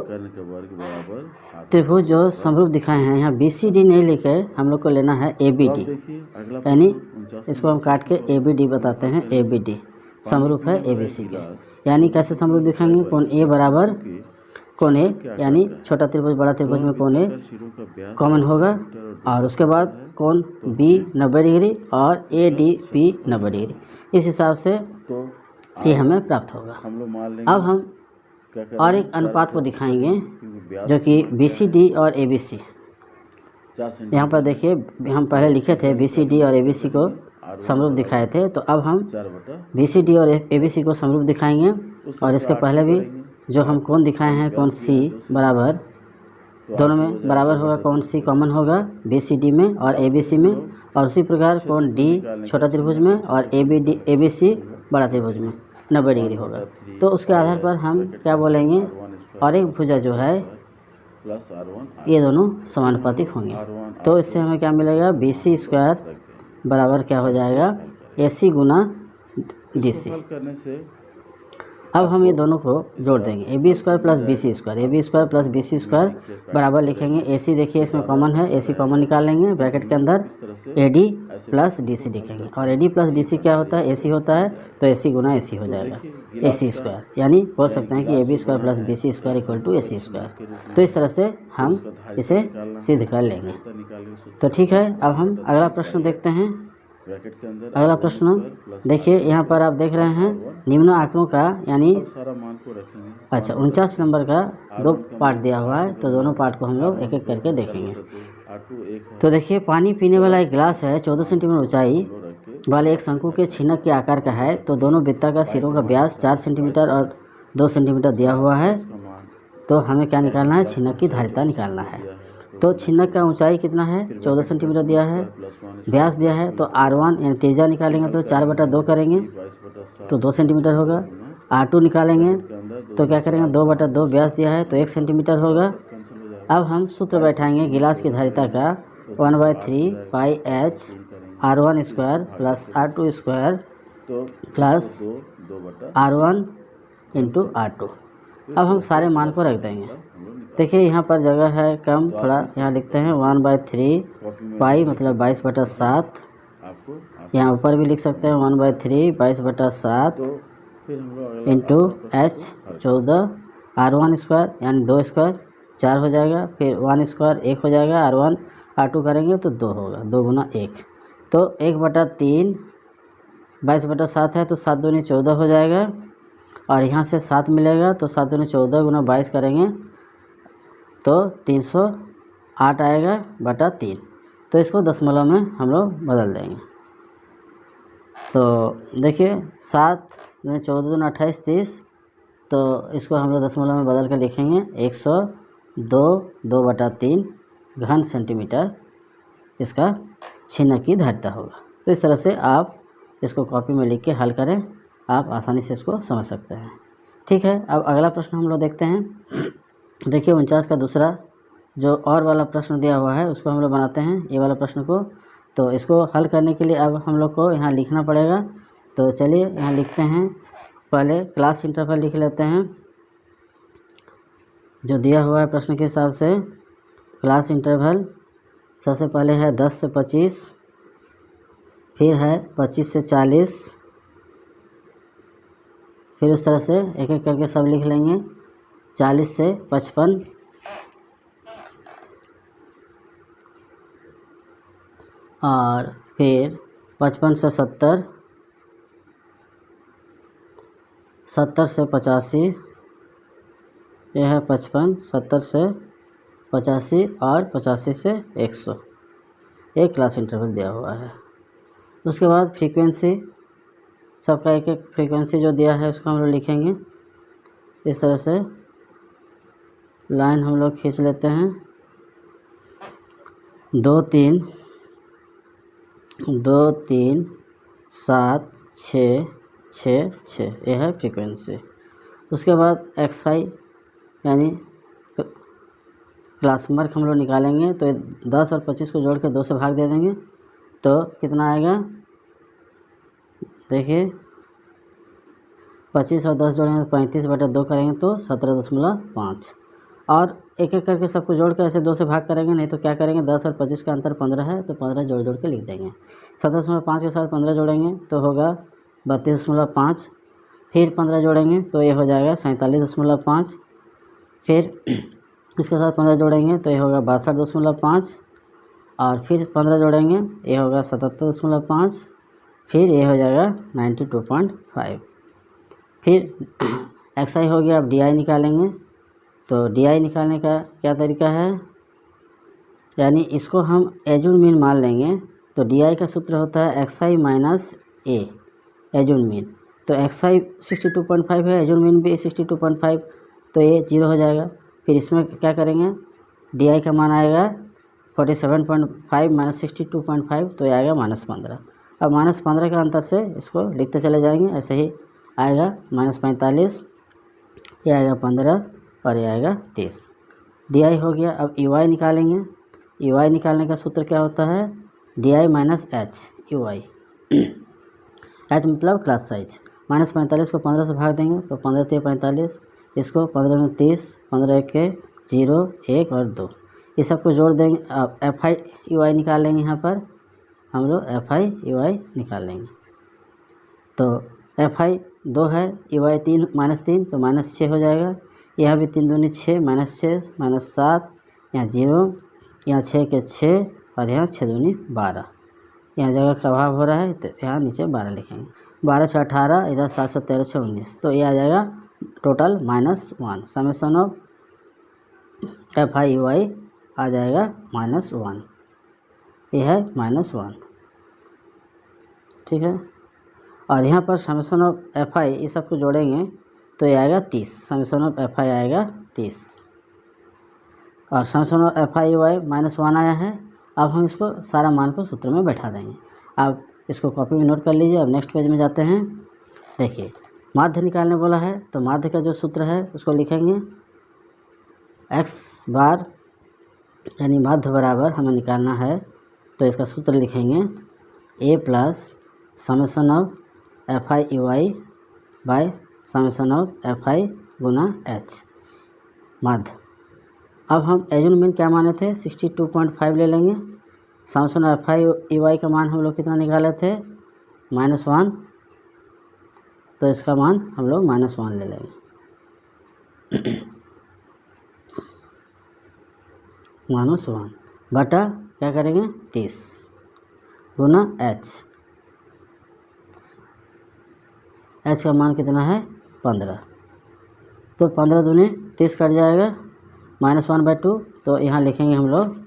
त्रिभुज जो समरूप दिखाए हैं, यहाँ BCD नहीं लिखे हम लोग को लेना है ABD, यानी इसको हम काट के ABD बताते हैं। ABD समरूप है ABC के, यानी कैसे समरूप दिखाएंगे, कोण A बराबर कोण A यानी छोटा त्रिभुज बड़ा त्रिभुज में कोण A कॉमन होगा और उसके बाद कोण B 90 डिग्री और ADB 90 डिग्री। इस हिसाब से ये हमें प्राप्त होगा। अब हम और एक अनुपात को दिखाएंगे जो कि BCD और ABC। यहाँ पर देखिए हम पहले लिखे थे BCD और ABC को समरूप दिखाए थे, तो अब हम BCD और ABC को समरूप दिखाएंगे। और इसके पहले भी जो हम कोण दिखाए हैं, कोण C बराबर दोनों में बराबर होगा, कोण C कॉमन होगा BCD में और ABC में, और उसी प्रकार कोण D छोटा त्रिभुज में और ABC बड़ा त्रिभुज में 90 डिग्री होगा। तो उसके आधार पर हम क्या बोलेंगे, और एक भुजा जो है प्लस R1 ये दोनों समानुपातिक होंगे। तो इससे हमें क्या मिलेगा, BC² बराबर क्या हो जाएगा, AC गुना DC। करने से अब हम ये दोनों को जोड़ देंगे, AB² plus BC², AB² plus BC² बराबर लिखेंगे AC। देखिए इसमें कॉमन है, AC कॉमन निकाल लेंगे, ब्रैकेट के अंदर AD प्लस DC लिखेंगे। और AD प्लस DC क्या होता है, AC होता है, तो AC गुना AC हो जाएगा, AC²। यानी बोल सकते हैं कि AB² plus BC² equal to AC²। तो इस तरह से हम इसे सिद्ध कर लेंगे। तो ठीक है, अब हम अगला प्रश्न देखते हैं। अगला प्रश्न देखिए, यहाँ पर आप देख रहे हैं निम्न आंकड़ों का, यानी अच्छा 49 नंबर का 2 पार्ट दिया हुआ है, तो दोनों पार्ट को हम लोग एक एक करके देखेंगे। तो देखिए, पानी पीने वाला एक गिलास है, 14 सेंटीमीटर ऊंचाई वाले एक शंकु के छिनक के आकार का है। तो दोनों वृत्ताकार सिरों का व्यास 4 सेंटीमीटर और 2 सेंटीमीटर दिया हुआ है। तो हमें क्या निकालना है, छिनक की धारिता निकालना है। तो छिनक का ऊंचाई कितना है, 14 सेंटीमीटर दिया है, व्यास दिया है, तो R1 यानी त्रिज्या निकालेंगे तो 4/2 करेंगे तो 2 सेंटीमीटर होगा। R2 निकालेंगे तो क्या करेंगे, 2/2 व्यास दिया है तो 1 सेंटीमीटर होगा। अब हम सूत्र बैठाएंगे गिलास की धारिता का, 1/3 पाई H R1² plus R2² plus R1 into R2। अब हम सारे मान को रख देंगे। देखिए यहाँ पर जगह है कम, थोड़ा यहाँ लिखते हैं 1/3 पाई मतलब 22/7। यहाँ ऊपर भी लिख सकते हैं 1/3 22/7 इंटू H 14 R1² यानी 2² 4 हो जाएगा, फिर 1² 1 हो जाएगा, R1 R2 करेंगे तो 2 होगा, 2 गुना 1 तो 1/3 22/7 है तो 7 दूनी 14 हो जाएगा। और यहाँ से 7 मिलेगा तो 7 दूनी 14 गुना 22 करेंगे तो 308 आएगा बटा 3। तो इसको दशमलव में हम लोग बदल देंगे। तो देखिए 7 दूनी 14 दूनी 28 30, तो इसको हम लोग दशमलव में बदल कर लिखेंगे 102/2/3 घन सेंटीमीटर इसका छिनक की धारिता होगा। तो इस तरह से आप इसको कॉपी में लिख के हल करें, आप आसानी से इसको समझ सकते हैं। ठीक है, अब अगला प्रश्न हम लोग देखते हैं। देखिए 49 का दूसरा जो और वाला प्रश्न दिया हुआ है उसको हम लोग बनाते हैं, ये वाला प्रश्न को। तो इसको हल करने के लिए अब हम लोग को यहाँ लिखना पड़ेगा। तो चलिए यहाँ लिखते हैं, पहले क्लास इंटरवल लिख लेते हैं जो दिया हुआ है प्रश्न के हिसाब से। क्लास इंटरवल सबसे पहले है 10 से 25, फिर है 25 से 40, फिर उस तरह से एक एक करके सब लिख लेंगे। 40 से 55, और फिर 55 से 70, 70 से 85, यह है 55, 70 से 85 और 85 से 100, एक क्लास इंटरवल दिया हुआ है। उसके बाद फ्रीक्वेंसी, सबका एक एक फ्रीक्वेंसी जो दिया है उसको हम लोग लिखेंगे। इस तरह से लाइन हम लोग खींच लेते हैं, 2 3 2 3 7 6 6 6, यह है फ्रीक्वेंसी। उसके बाद XI यानी क्लास मार्क हम लोग निकालेंगे। तो 10 और 25 को जोड़ के 2 से भाग दे देंगे तो कितना आएगा, देखिए 25 और 10 जोड़ेंगे तो 35/2 करेंगे तो 17.5। और एक एक करके सबको जोड़ के ऐसे 2 से भाग करेंगे, नहीं तो क्या करेंगे, 10 और 25 का अंतर 15 है तो 15 जोड़ जोड़ के लिख देंगे। 17.5 के साथ 15 जोड़ेंगे तो होगा 32.5, फिर 15 जोड़ेंगे तो ये हो जाएगा 47.5, फिर इसके साथ 15 जोड़ेंगे तो ये होगा 62.5, और फिर 15 जोड़ेंगे ये होगा 77.5, फिर ये हो जाएगा 92.5। फिर XI हो गया। अब DI निकालेंगे। तो DI निकालने का क्या तरीका है, यानी इसको हम एजुन मीन मान लेंगे। तो DI का सूत्र होता है XI माइनस A एजुन मीन। तो XI 62.5 है, एजुन मीन भी 62.5, तो ये 0 हो जाएगा। फिर इसमें क्या करेंगे, DI का मान आएगा 47.5 माइनस 62.5, तो ये आएगा -15। अब -15 का अंतर से इसको लिखते चले जाएंगे, ऐसे ही आएगा -45, ये आएगा 15 और ये आएगा 30। डी हो गया। अब यू आई निकालेंगे। यू आई निकालने का सूत्र क्या होता है, D I minus H U I. H मतलब क्लास साइज। -45 को 15 से भाग देंगे तो 15 × 45, इसको 15 × 30, 15 के 0 1 और 2, ये सबको जोड़ देंगे। अब एफ आई यू आई निकालेंगे। यहाँ पर हम लोग एफ आई यू आई निकाल लेंगे। तो एफ आई 2 है, यू आई -3 तो -6 हो जाएगा। यहाँ भी 3 दूनी 6, -6 -7, यहाँ 0, यहाँ 6 के 6 और यहाँ 6 दूनी 12। यहाँ जगह का अभाव हो रहा है तो यहाँ नीचे 12 लिखेंगे। 12 × 18, इधर 7 × 13 = 19, तो ये आ जाएगा total -1। Summation of F I U I आ जाएगा -1। ये है -1, ठीक है। और यहाँ पर समेशन ऑफ एफ आई ये सबको जोड़ेंगे तो ये आएगा 30। समेशन ऑफ एफ आई आएगा 30 और summation of F I U I -1 आया है। अब हम इसको सारा मान को सूत्र में बैठा देंगे। अब इसको कॉपी में नोट कर लीजिए। अब नेक्स्ट पेज में जाते हैं। देखिए माध्य निकालने बोला है तो माध्य का जो सूत्र है उसको लिखेंगे। x बार यानी माध्य बराबर हमें निकालना है तो इसका सूत्र लिखेंगे a plus summation of F I U I by summation of F I Guna h माध्य। अब हम एजुन मीन क्या माने थे, 62.5 ले लेंगे। Summation of F I U I का मान हम लोग कितना निकाले थे, -1, तो इसका मान हम लोग -1 ले लेंगे। -1 बटा क्या करेंगे 30 गुना h का मान कितना है 15, तो 15 दूनी 30 कट जाएगा, -1/2, तो यहाँ लिखेंगे हम लोग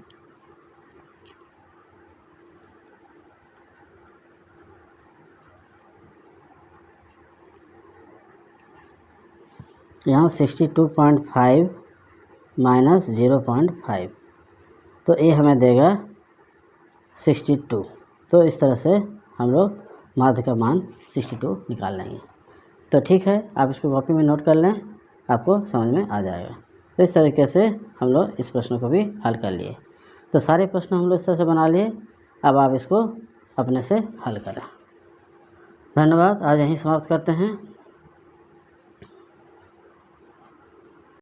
यहाँ 62.5 माइनस 0.5, तो ये हमें देगा 62। तो इस तरह से हम लोग माध्य का मान 62 निकाल लेंगे। तो ठीक है, आप इसको कॉपी में नोट कर लें, आपको समझ में आ जाएगा। तो इस तरीके से हम लोग इस प्रश्न को भी हल कर लिए। तो सारे प्रश्न हम लोग इस तरह से बना लिए। अब आप इसको अपने से हल करें। धन्यवाद। आज यहीं समाप्त करते हैं।